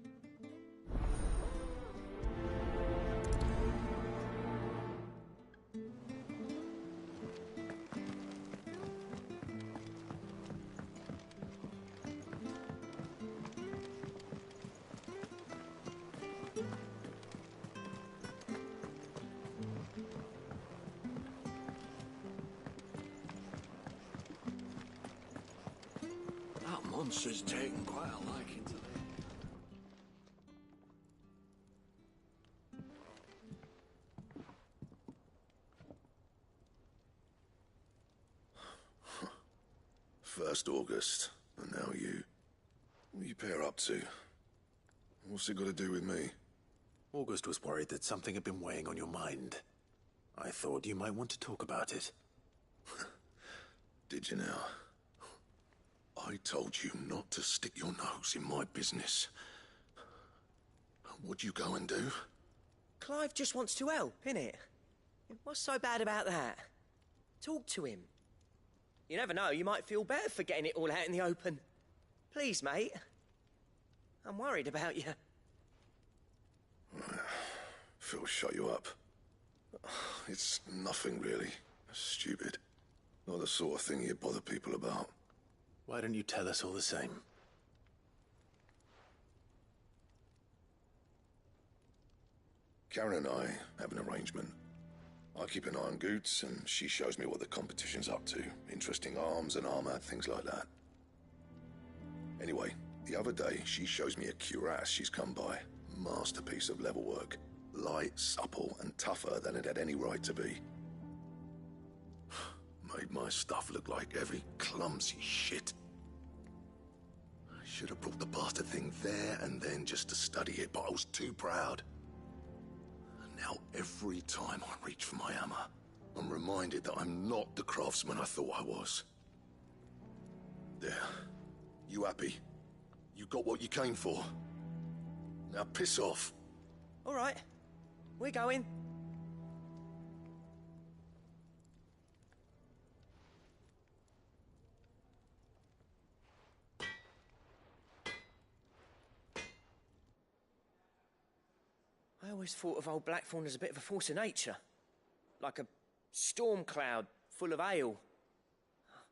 That monster's taken quite a liking to me. First August, and now you. What are you pair up to? What's it got to do with me? August was worried that something had been weighing on your mind. I thought you might want to talk about it. Did you now? I told you not to stick your nose in my business. What'd you go and do? Clive just wants to help, innit? What's so bad about that? Talk to him. You never know, you might feel better for getting it all out in the open. Please, mate. I'm worried about you. Phil shut you up. It's nothing, really. Stupid. Not the sort of thing you bother people about. Why don't you tell us all the same? Karen and I have an arrangement. I keep an eye on Goots, and she shows me what the competition's up to. Interesting arms and armor, things like that. Anyway, the other day, she shows me a cuirass she's come by. Masterpiece of level work. Light, supple, and tougher than it had any right to be. Made my stuff look like heavy, clumsy shit. I should have brought the bastard thing there and then just to study it, but I was too proud. And now every time I reach for my hammer, I'm reminded that I'm not the craftsman I thought I was. There. You happy? You got what you came for. Now piss off. All right. We're going. I always thought of old Blackthorn as a bit of a force of nature. Like a storm cloud full of hail.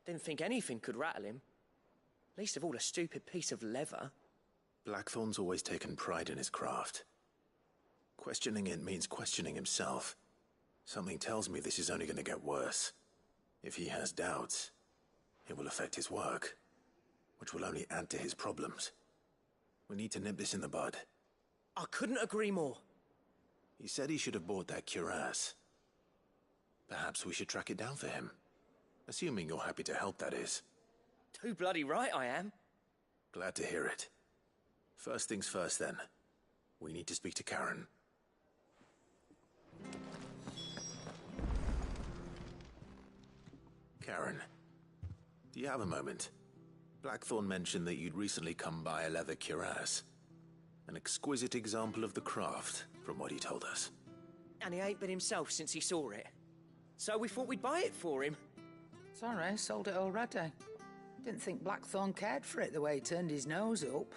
Didn't think anything could rattle him. Least of all a stupid piece of leather. Blackthorn's always taken pride in his craft. Questioning it means questioning himself. Something tells me this is only going to get worse. If he has doubts, it will affect his work, which will only add to his problems. We need to nip this in the bud. I couldn't agree more. He said he should have bought that cuirass. Perhaps we should track it down for him. Assuming you're happy to help, that is. Too bloody right I am. Glad to hear it. First things first, then. We need to speak to Karen. Karen, do you have a moment? Blackthorn mentioned that you'd recently come by a leather cuirass. An exquisite example of the craft, from what he told us. And he ain't been himself since he saw it. So we thought we'd buy it for him. Sorry, sold it already. Didn't think Blackthorn cared for it the way he turned his nose up.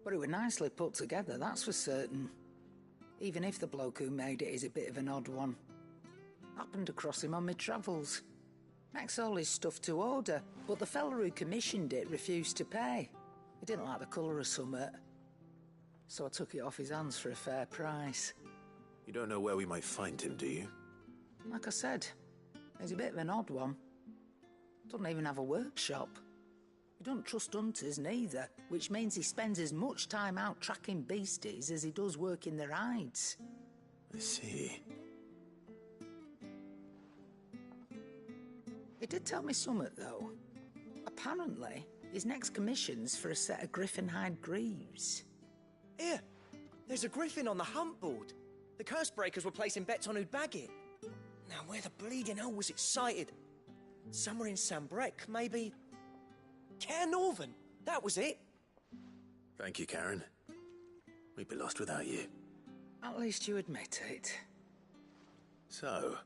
But it was nicely put together, that's for certain. Even if the bloke who made it is a bit of an odd one. Happened across him on my travels. Makes all his stuff to order, but the fella who commissioned it refused to pay. He didn't like the colour of summit. So I took it off his hands for a fair price. You don't know where we might find him, do you? Like I said, he's a bit of an odd one. Doesn't even have a workshop. He don't trust hunters neither, which means he spends as much time out tracking beasties as he does working their hides. I see. He did tell me something, though. Apparently, his next commission's for a set of griffin hide greaves. Here, there's a griffin on the hunt board. The curse breakers were placing bets on who'd bag it. Now, where the bleeding hell was it sighted? Somewhere in Sambrec, maybe... Care Northern, that was it. Thank you, Karen. We'd be lost without you. At least you admit it. So,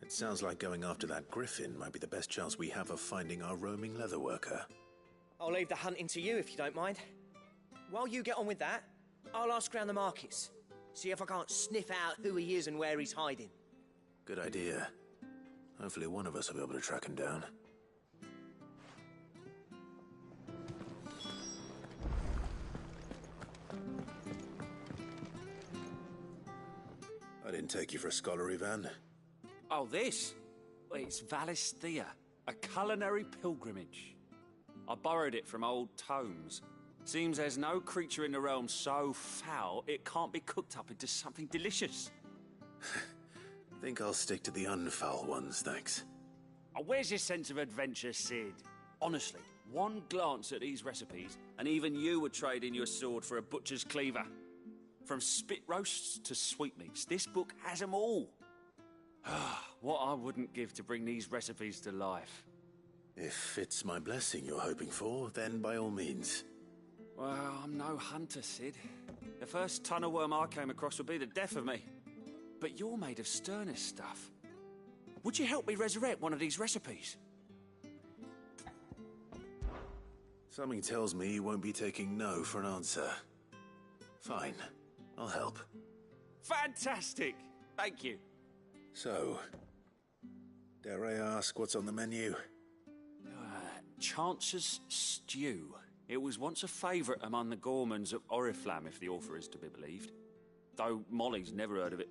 it sounds like going after that griffin might be the best chance we have of finding our roaming leatherworker. I'll leave the hunting to you if you don't mind. While you get on with that, I'll ask around the markets. See if I can't sniff out who he is and where he's hiding. Good idea. Hopefully one of us will be able to track him down. I didn't take you for a scholarly van. Oh, this? Well, it's Valisthea, a culinary pilgrimage. I borrowed it from old tomes. Seems there's no creature in the realm so foul it can't be cooked up into something delicious. Think I'll stick to the unfoul ones, thanks. Oh, where's your sense of adventure, Sid? Honestly, one glance at these recipes, and even you would trade in your sword for a butcher's cleaver. From spit roasts to sweetmeats, this book has them all. What I wouldn't give to bring these recipes to life. If it's my blessing you're hoping for, then by all means. Well, I'm no hunter, Sid. The first tunnel worm I came across would be the death of me. But you're made of sterner stuff. Would you help me resurrect one of these recipes? Something tells me you won't be taking no for an answer. Fine, I'll help. Fantastic! Thank you. So, dare I ask what's on the menu? Chance's Stew. It was once a favourite among the gourmands of Oriflamme, if the author is to be believed. Though Molly's never heard of it.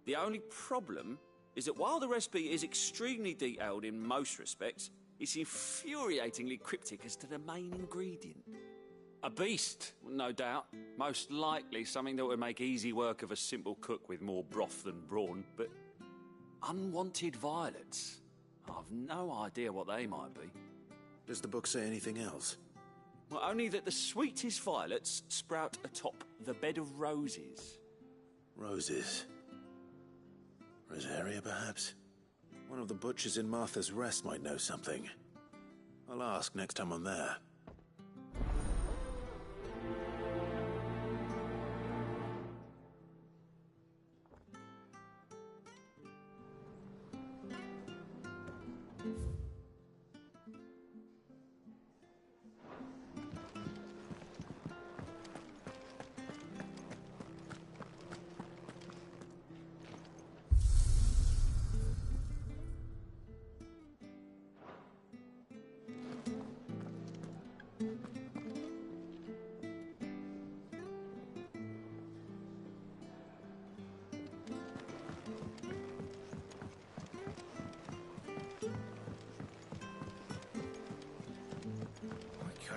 The only problem is that while the recipe is extremely detailed in most respects, it's infuriatingly cryptic as to the main ingredient. A beast, no doubt. Most likely something that would make easy work of a simple cook with more broth than brawn, but unwanted violets. I've no idea what they might be. Does the book say anything else? Well, only that the sweetest violets sprout atop the bed of roses. Roses. Rosaria, perhaps? One of the butchers in Martha's Rest might know something. I'll ask next time I'm there.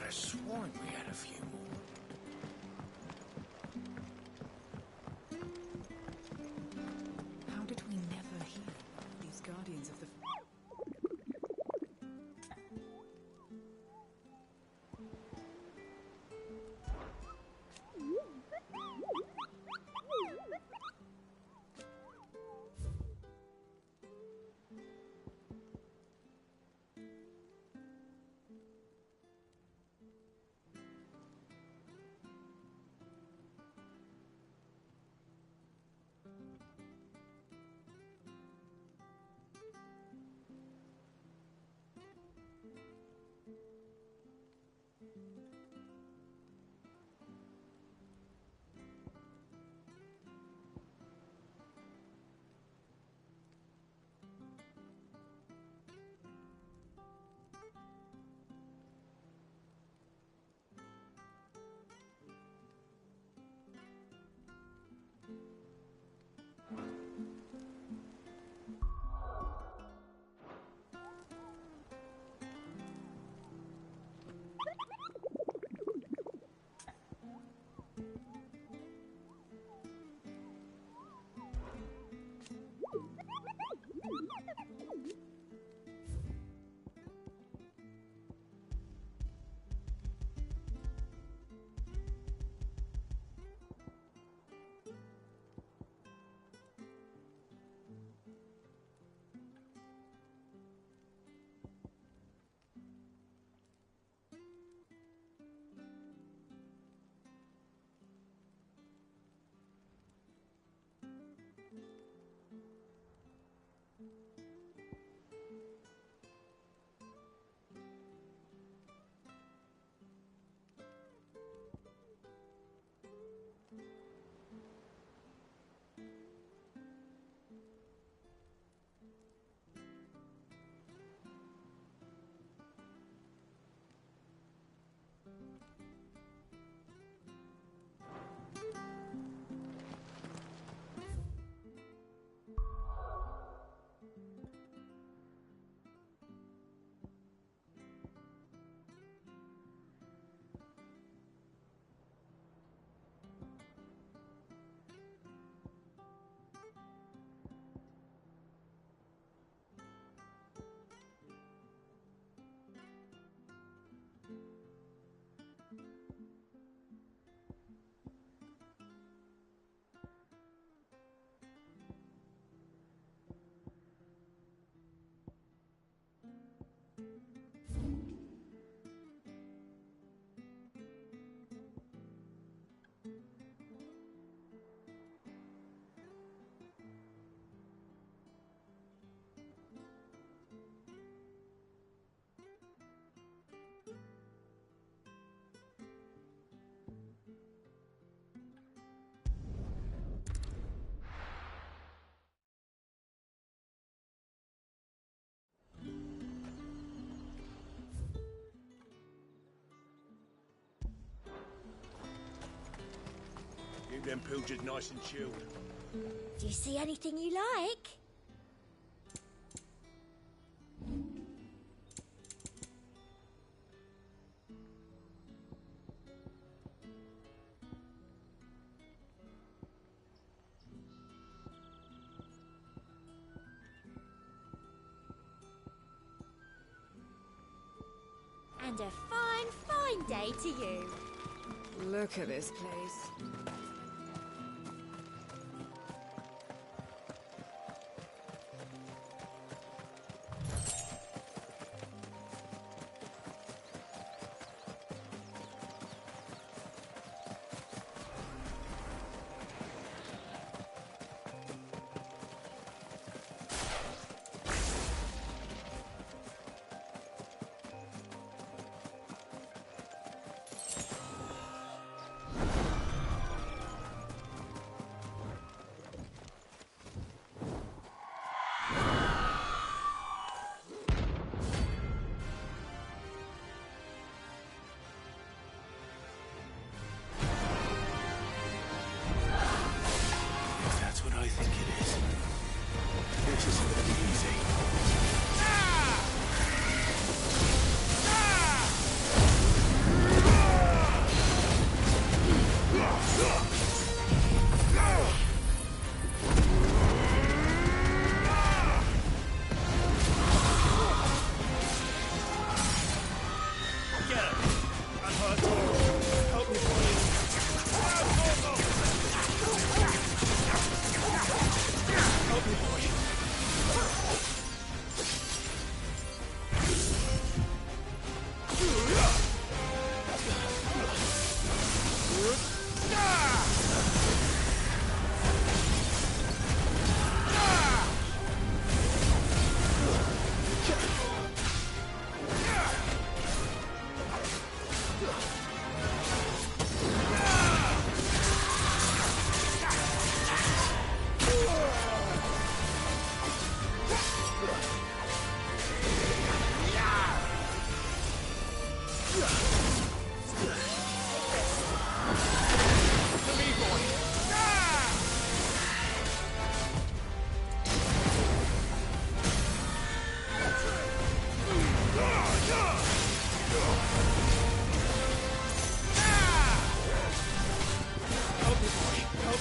have sworn we had a few more. How did we never hear about these guardians of the... Keep them pilgers nice and chilled. Do you see anything you like? And a fine, fine day to you. Look at this place.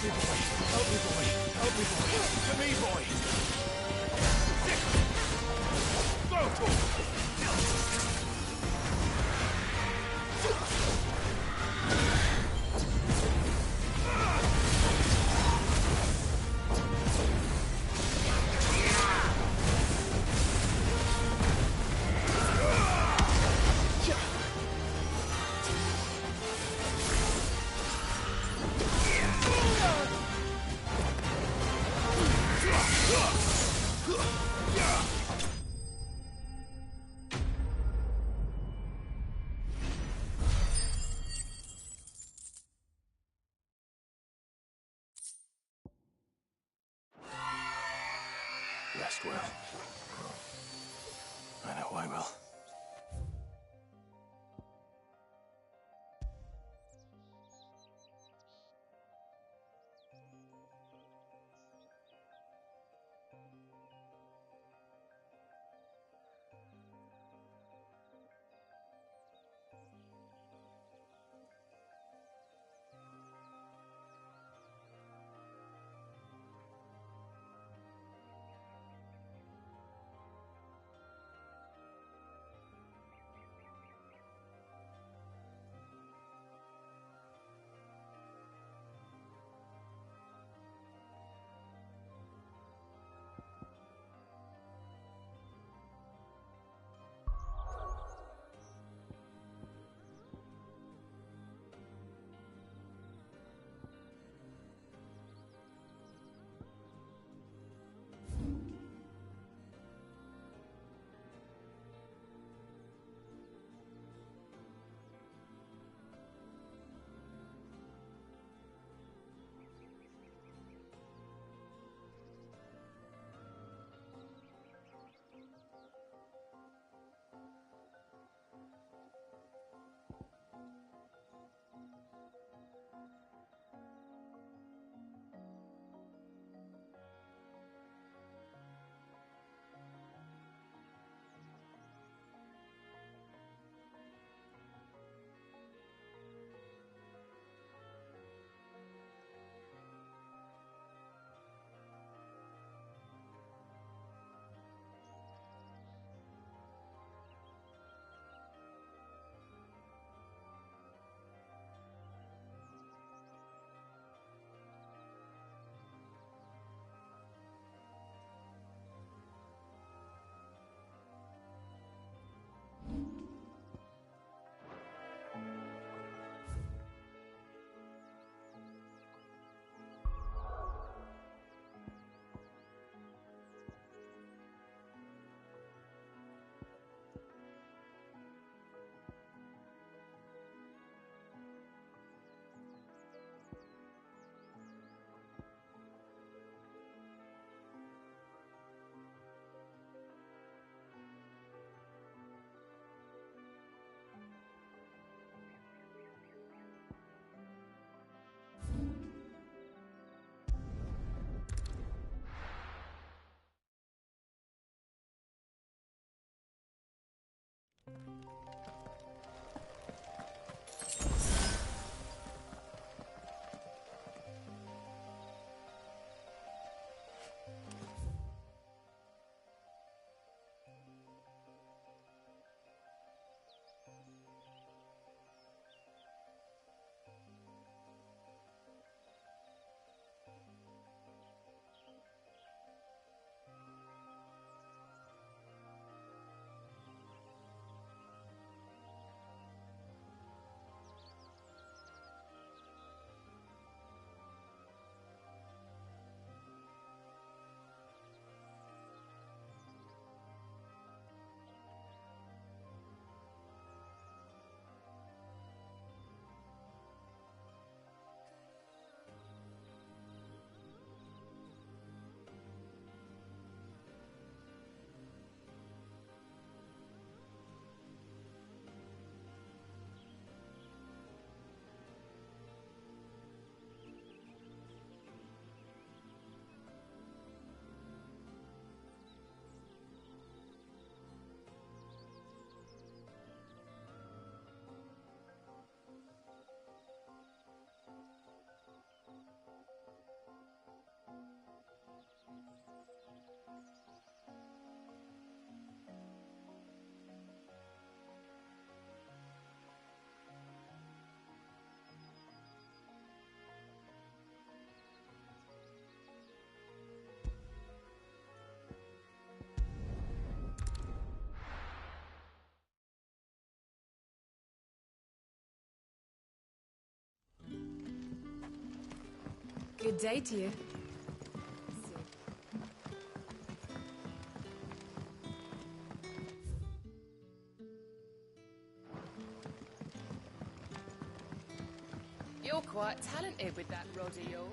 me, boy! Help me, boy! Help me, boy! To me, boy! Go for it! Rest well. I know I will. Good day to you. You're quite talented with that rod of yours.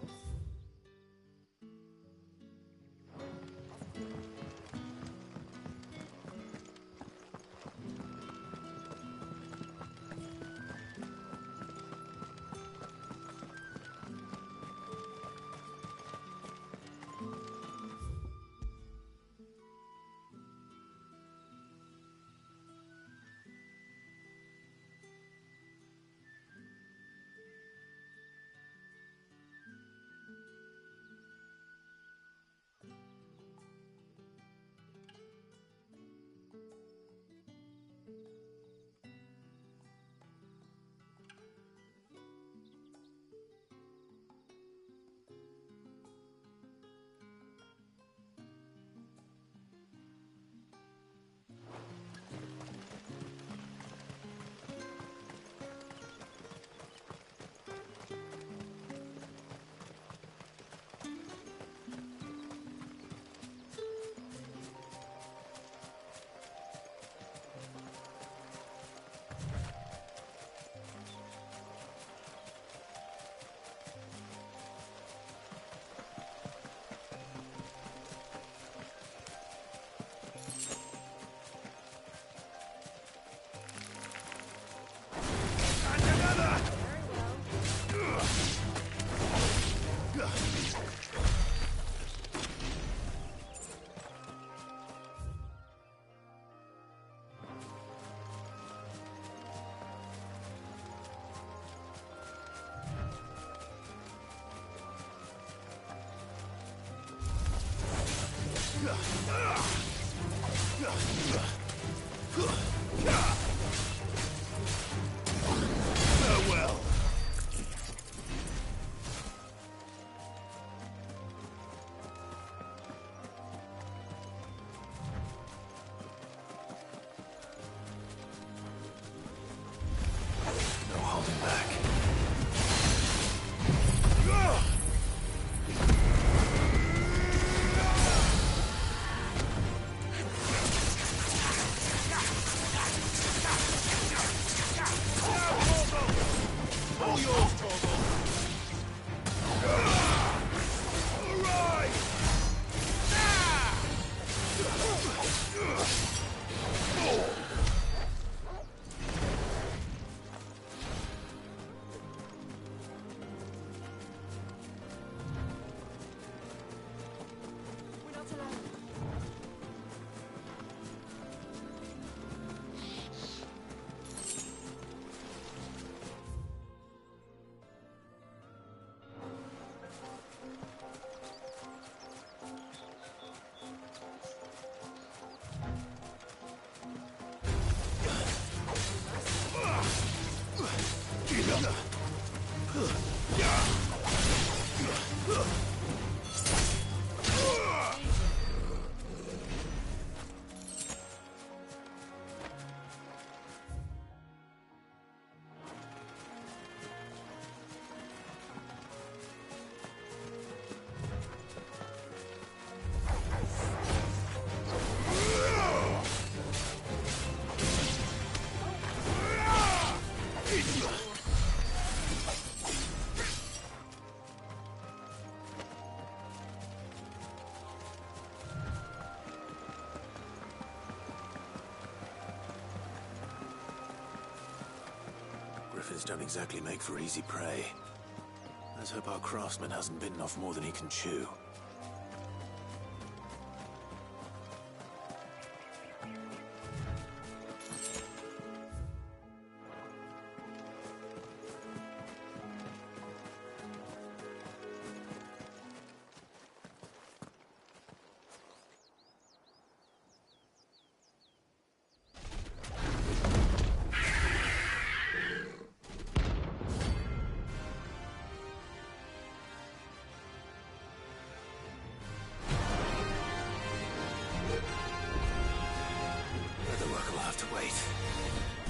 Farewell. No holding back. All yours, Torgal. All right. We're not alone. Griffins don't exactly make for easy prey. Let's hope our craftsman hasn't bitten off more than he can chew.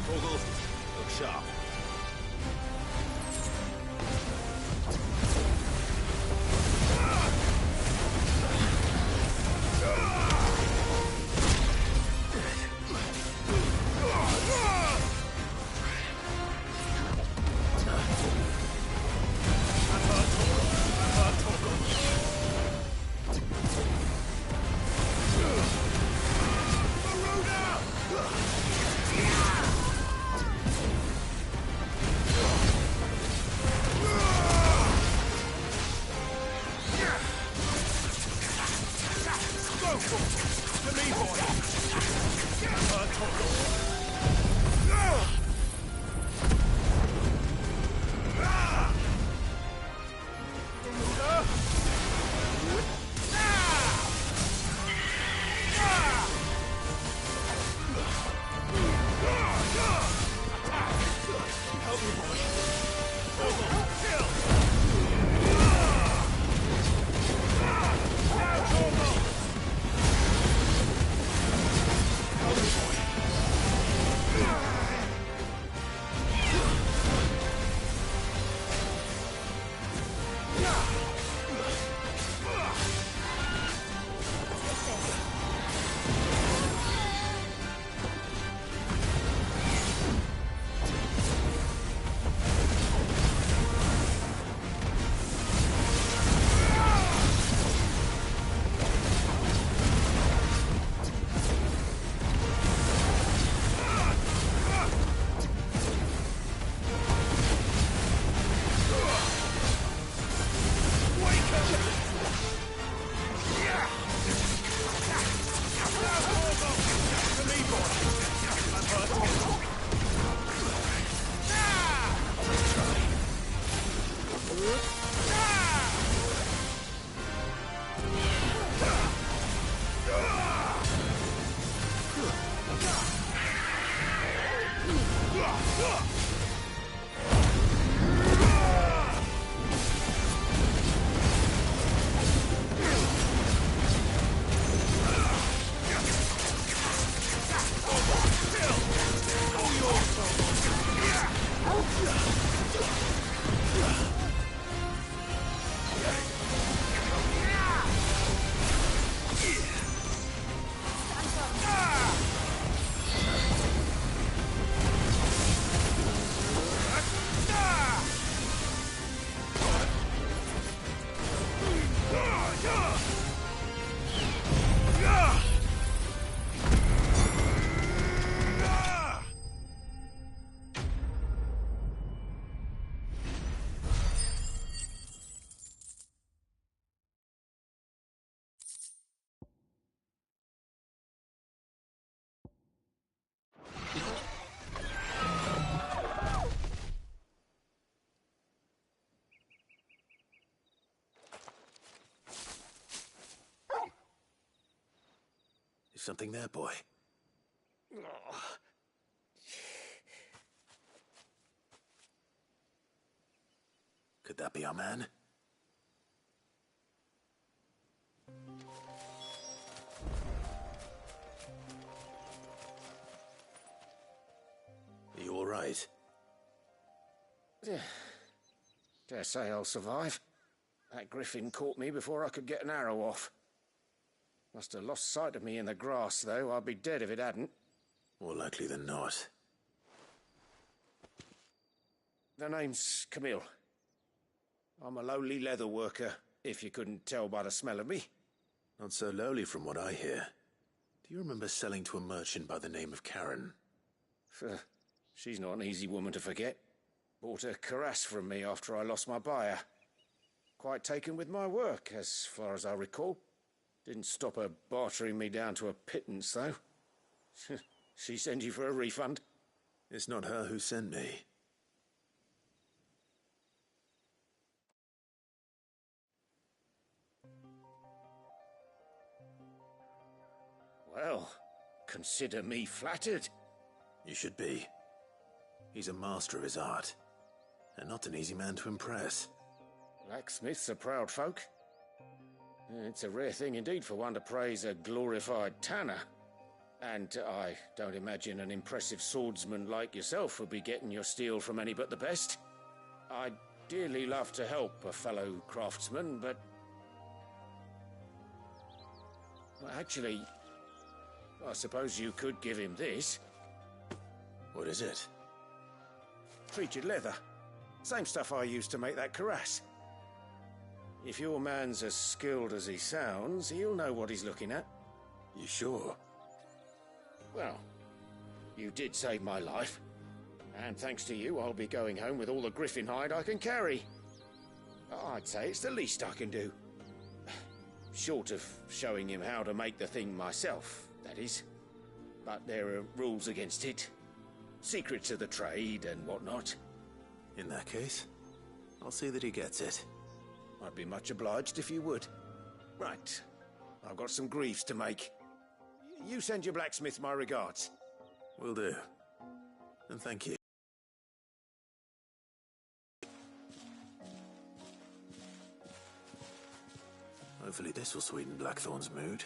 Torgal, look sharp. Something there, boy? Could that be our man? Are you all right? Dare say I'll survive. That griffin caught me before I could get an arrow off. Must have lost sight of me in the grass, though. I'd be dead if it hadn't. More likely than not. The name's Camille. I'm a lowly leather worker, if you couldn't tell by the smell of me. Not so lowly from what I hear. Do you remember selling to a merchant by the name of Karen? She's not an easy woman to forget. Bought a cuirass from me after I lost my buyer. Quite taken with my work, as far as I recall. Didn't stop her bartering me down to a pittance, though. She sent you for a refund? It's not her who sent me. Well, consider me flattered. You should be. He's a master of his art, and not an easy man to impress. Blacksmiths are proud folk. It's a rare thing indeed for one to praise a glorified tanner. And I don't imagine an impressive swordsman like yourself would be getting your steel from any but the best. I'd dearly love to help a fellow craftsman, but... well, actually, I suppose you could give him this. What is it? Treated leather. Same stuff I used to make that cuirass. If your man's as skilled as he sounds, he'll know what he's looking at. You sure? Well, you did save my life. And thanks to you, I'll be going home with all the griffin hide I can carry. I'd say it's the least I can do. Short of showing him how to make the thing myself, that is. But there are rules against it. Secrets of the trade and whatnot. In that case, I'll see that he gets it. I'd be much obliged if you would. Right. I've got some greaves to make. You send your blacksmith my regards. Will do. And thank you. Hopefully this will sweeten Blackthorn's mood.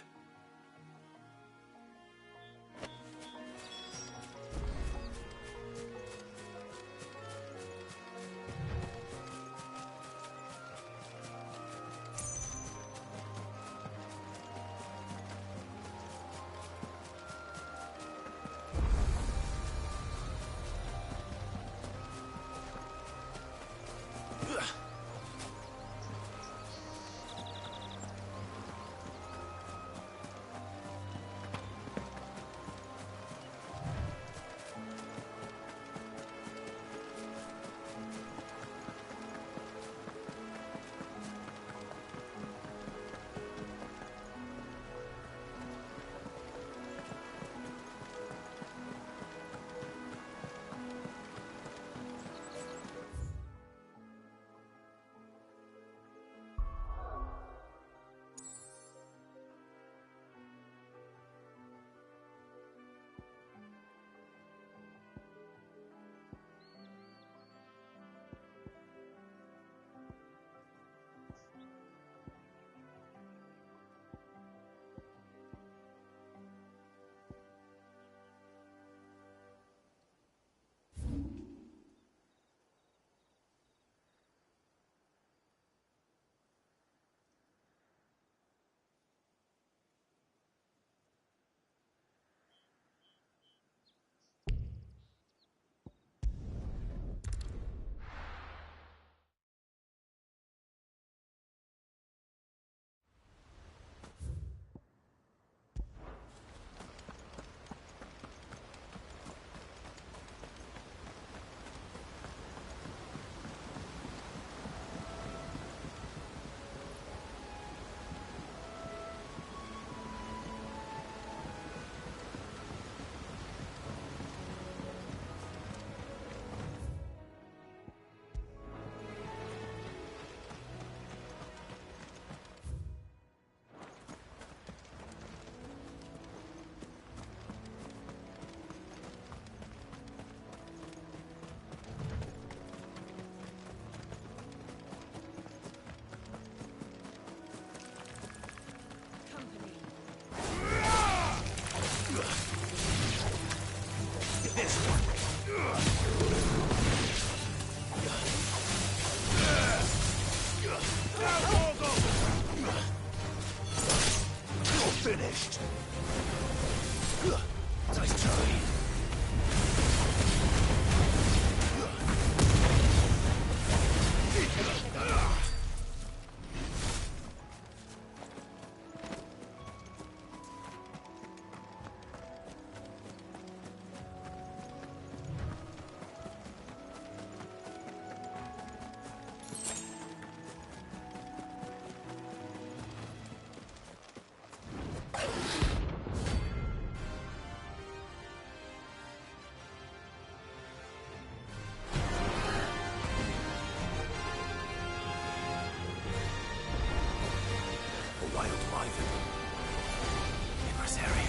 necessary.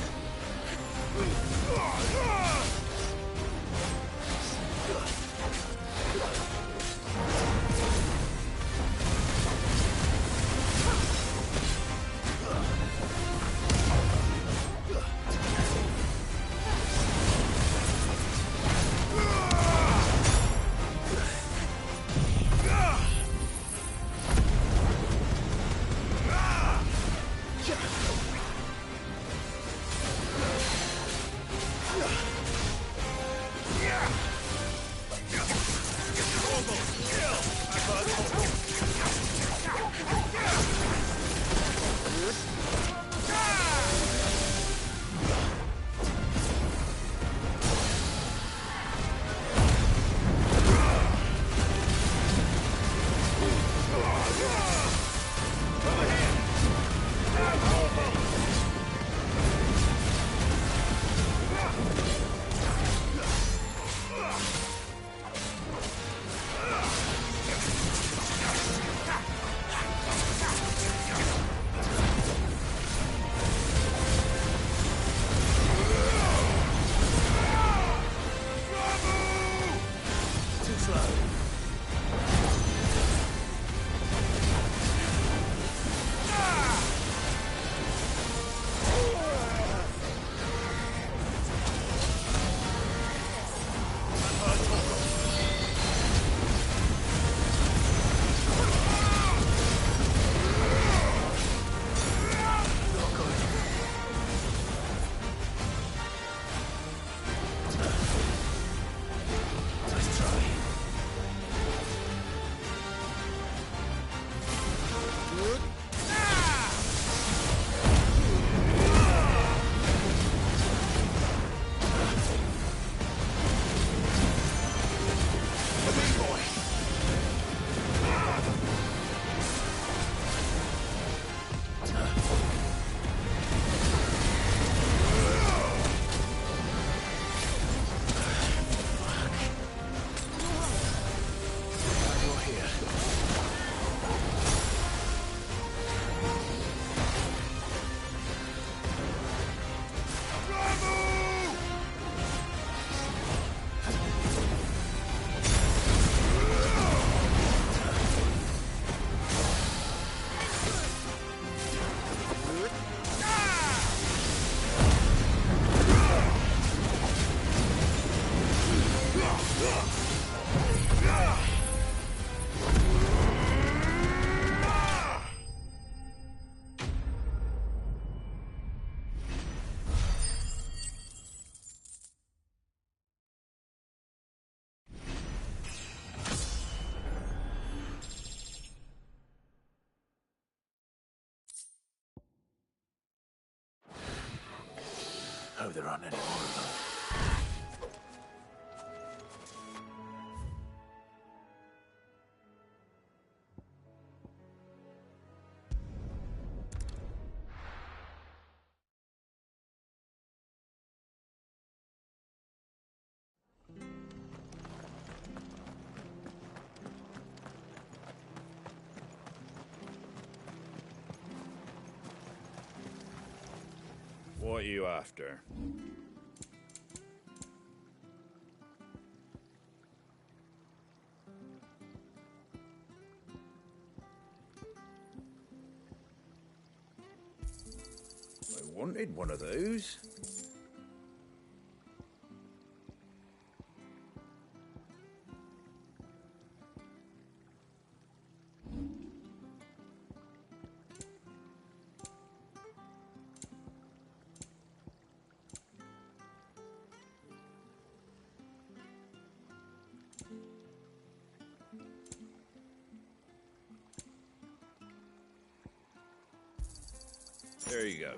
Hope there aren't any more of them. What are you after? I wanted one of those. There you go.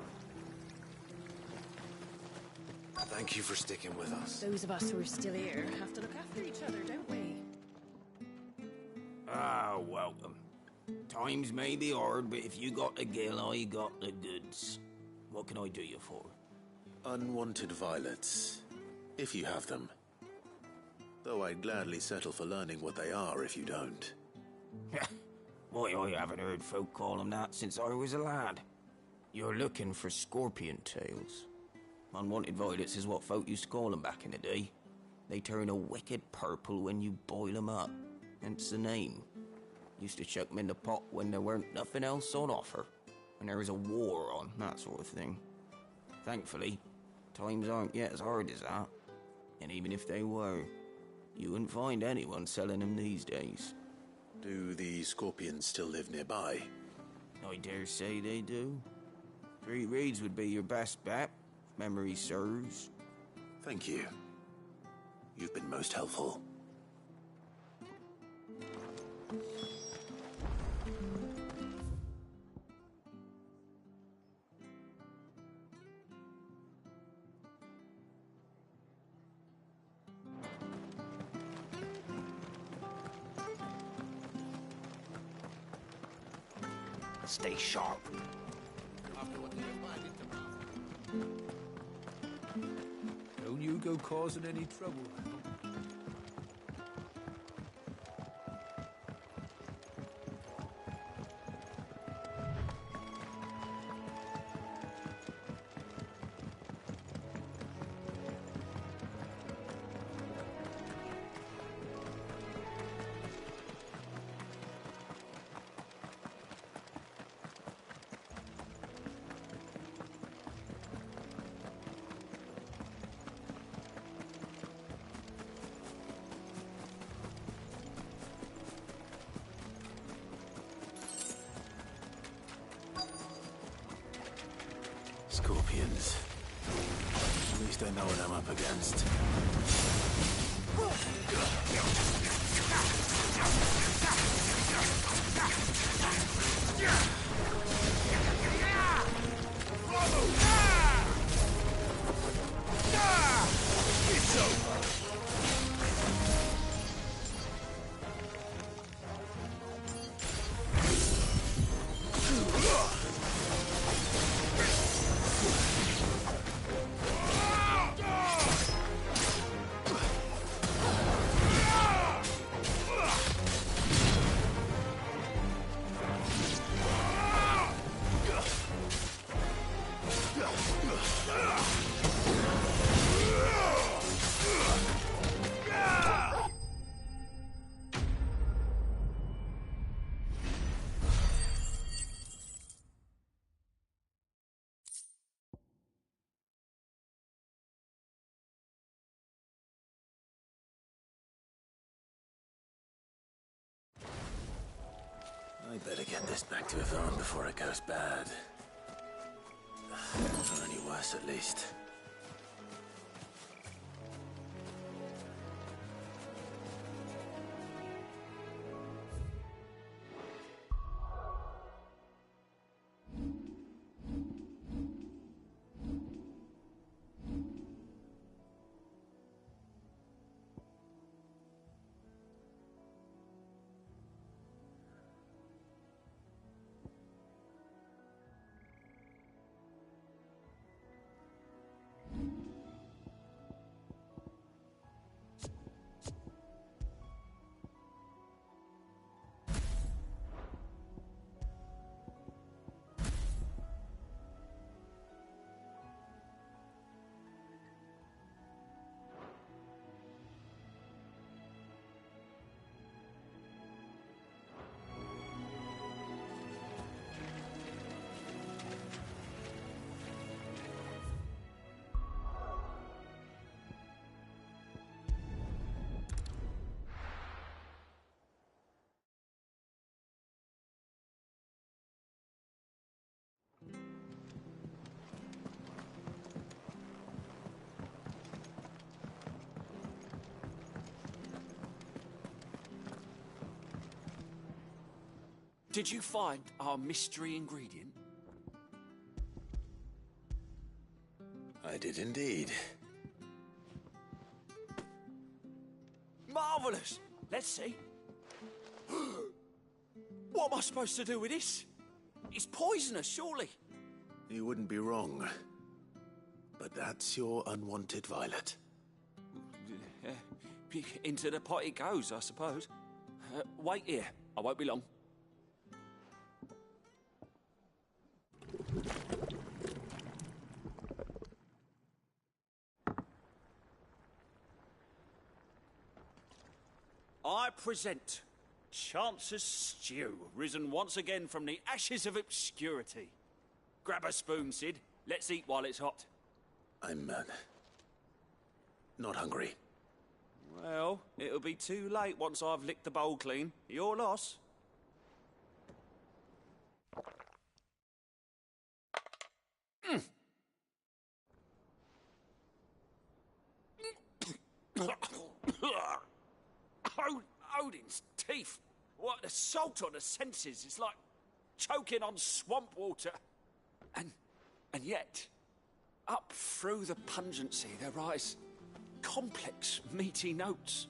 Thank you for sticking with us. Those of us who are still here have to look after each other, don't we? Ah, welcome. Times may be hard, but if you got the gill, I got the goods. What can I do you for? Unwanted violets, if you have them. Though I'd gladly settle for learning what they are if you don't. Why, I haven't heard folk call them that since I was a lad. You're looking for scorpion tails. Unwanted violets is what folk used to call them back in the day. They turn a wicked purple when you boil them up, hence the name. Used to chuck them in the pot when there weren't nothing else on offer, when there was a war on, that sort of thing. Thankfully, times aren't yet as hard as that. And even if they were, you wouldn't find anyone selling them these days. Do the scorpions still live nearby? I dare say they do. 3 Reeds would be your best bet, if memory serves. Thank you. You've been most helpful. Stay sharp. Don't you go causing any trouble. Scorpions. At least I know what I'm up against. It's over! I'd better get this back to Yvonne before it goes bad. Or any worse, at least. Did you find our mystery ingredient? I did indeed. Marvellous! Let's see. What am I supposed to do with this? It's poisonous, surely. You wouldn't be wrong. But that's your unwanted violet. Into the pot it goes, I suppose. Wait here. I won't be long. I present Chance's Stew, risen once again from the ashes of obscurity. Grab a spoon, Sid. Let's eat while it's hot. I'm, not hungry. Well, it'll be too late once I've licked the bowl clean. Your loss. Odin's teeth. What, the salt on the senses is like choking on swamp water. And yet, up through the pungency there rise complex, meaty notes.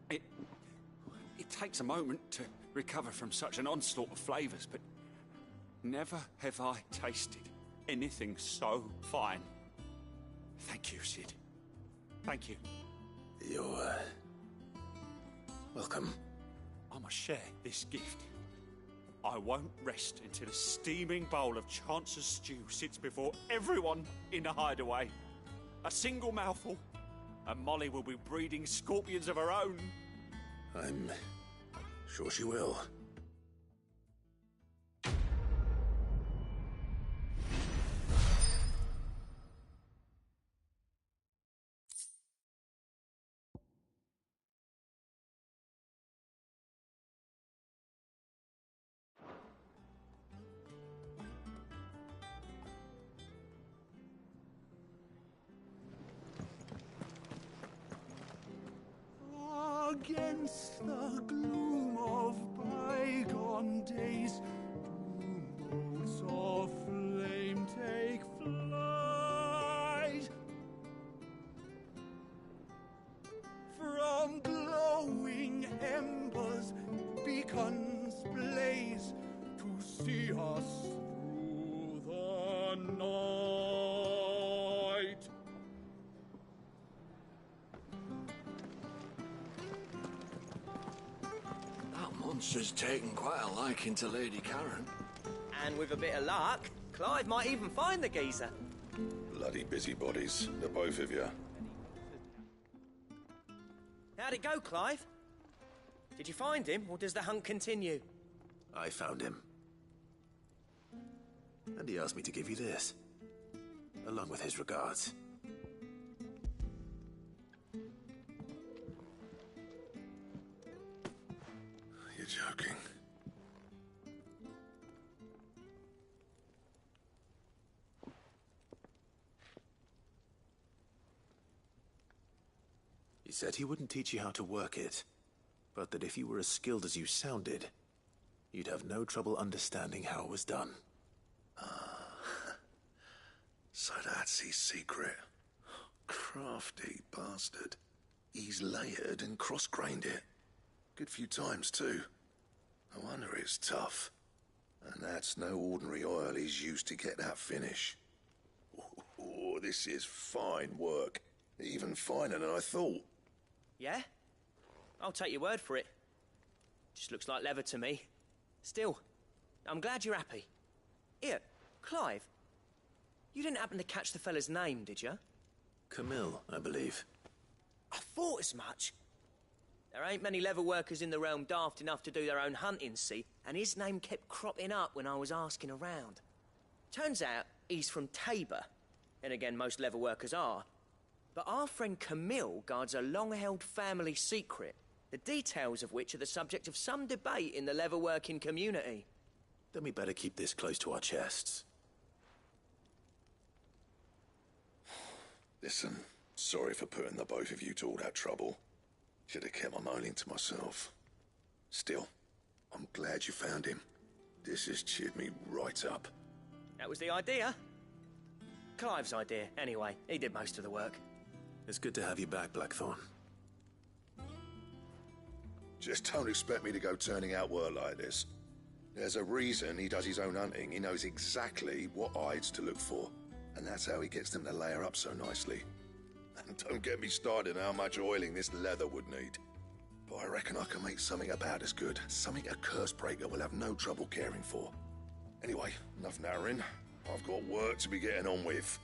It takes a moment to recover from such an onslaught of flavours, but never have I tasted anything so fine. Thank you, Sid. Thank you. You're, welcome. I must share this gift. I won't rest until a steaming bowl of Chance's Stew sits before everyone in the hideaway. A single mouthful, and Molly will be breeding scorpions of her own. I'm sure she will. Against the gloom of bygone days, do motes of flame take flight. From glowing embers, beacons blaze to see us through the night. Monster's taken quite a liking to Lady Karen. And with a bit of luck, Clive might even find the geezer. Bloody busybodies, the both of you. How'd it go, Clive? Did you find him, or does the hunt continue? I found him. And he asked me to give you this, along with his regards. You're joking. He said he wouldn't teach you how to work it, but that if you were as skilled as you sounded, you'd have no trouble understanding how it was done. So that's his secret. Crafty bastard. He's layered and cross-grained it. Good few times, too. No wonder it's tough. And that's no ordinary oil he's used to get that finish. Oh, this is fine work. Even finer than I thought. Yeah? I'll take your word for it. Just looks like leather to me. Still, I'm glad you're happy. Here, Clive. You didn't happen to catch the fella's name, did you? Camille, I believe. I thought as much. There ain't many leather workers in the realm daft enough to do their own hunting, see? And his name kept cropping up when I was asking around. Turns out he's from Tabor. And again, most leather workers are. But our friend Camille guards a long-held family secret, the details of which are the subject of some debate in the leather-working community. Then we better keep this close to our chests. Listen, sorry for putting the both of you to all that trouble. Should have kept my moaning to myself. Still, I'm glad you found him. This has cheered me right up. That was the idea. Clive's idea, anyway. He did most of the work. It's good to have you back, Blackthorn. Just don't expect me to go turning out work like this. There's a reason he does his own hunting. He knows exactly what hides to look for. And that's how he gets them to layer up so nicely. And don't get me started on how much oiling this leather would need. But I reckon I can make something about as good. Something a Cursebreaker will have no trouble caring for. Anyway, enough narrowing. I've got work to be getting on with.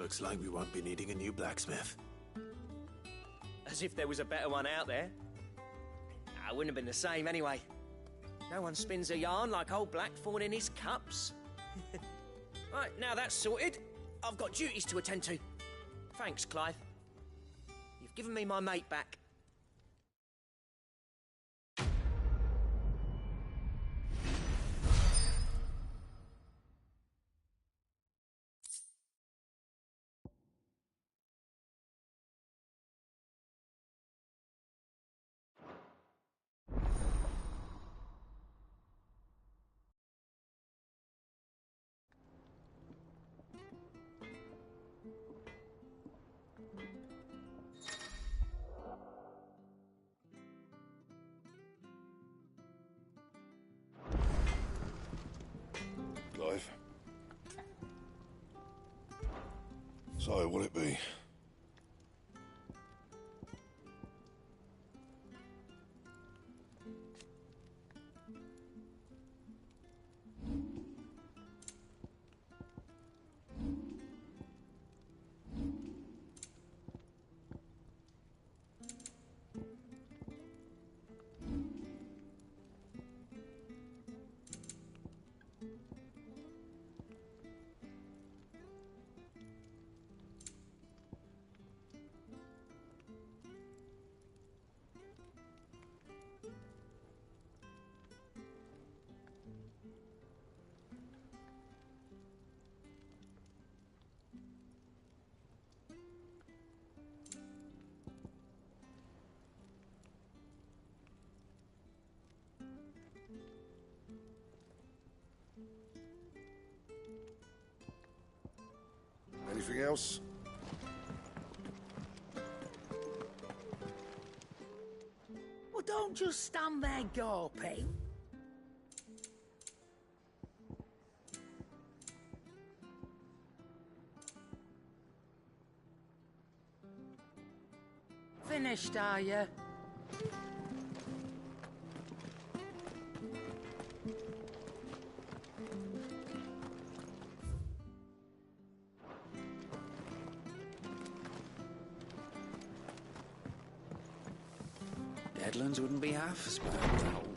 Looks like we won't be needing a new blacksmith. As if there was a better one out there. I wouldn't have been the same anyway. No one spins a yarn like old Blackthorn in his cups. Right, now that's sorted, I've got duties to attend to. Thanks, Clive. You've given me my mate back. Clive. So, will it be? Anything else? Well, don't just stand there gawping. Finished, are you? Deadlands wouldn't be half as bad.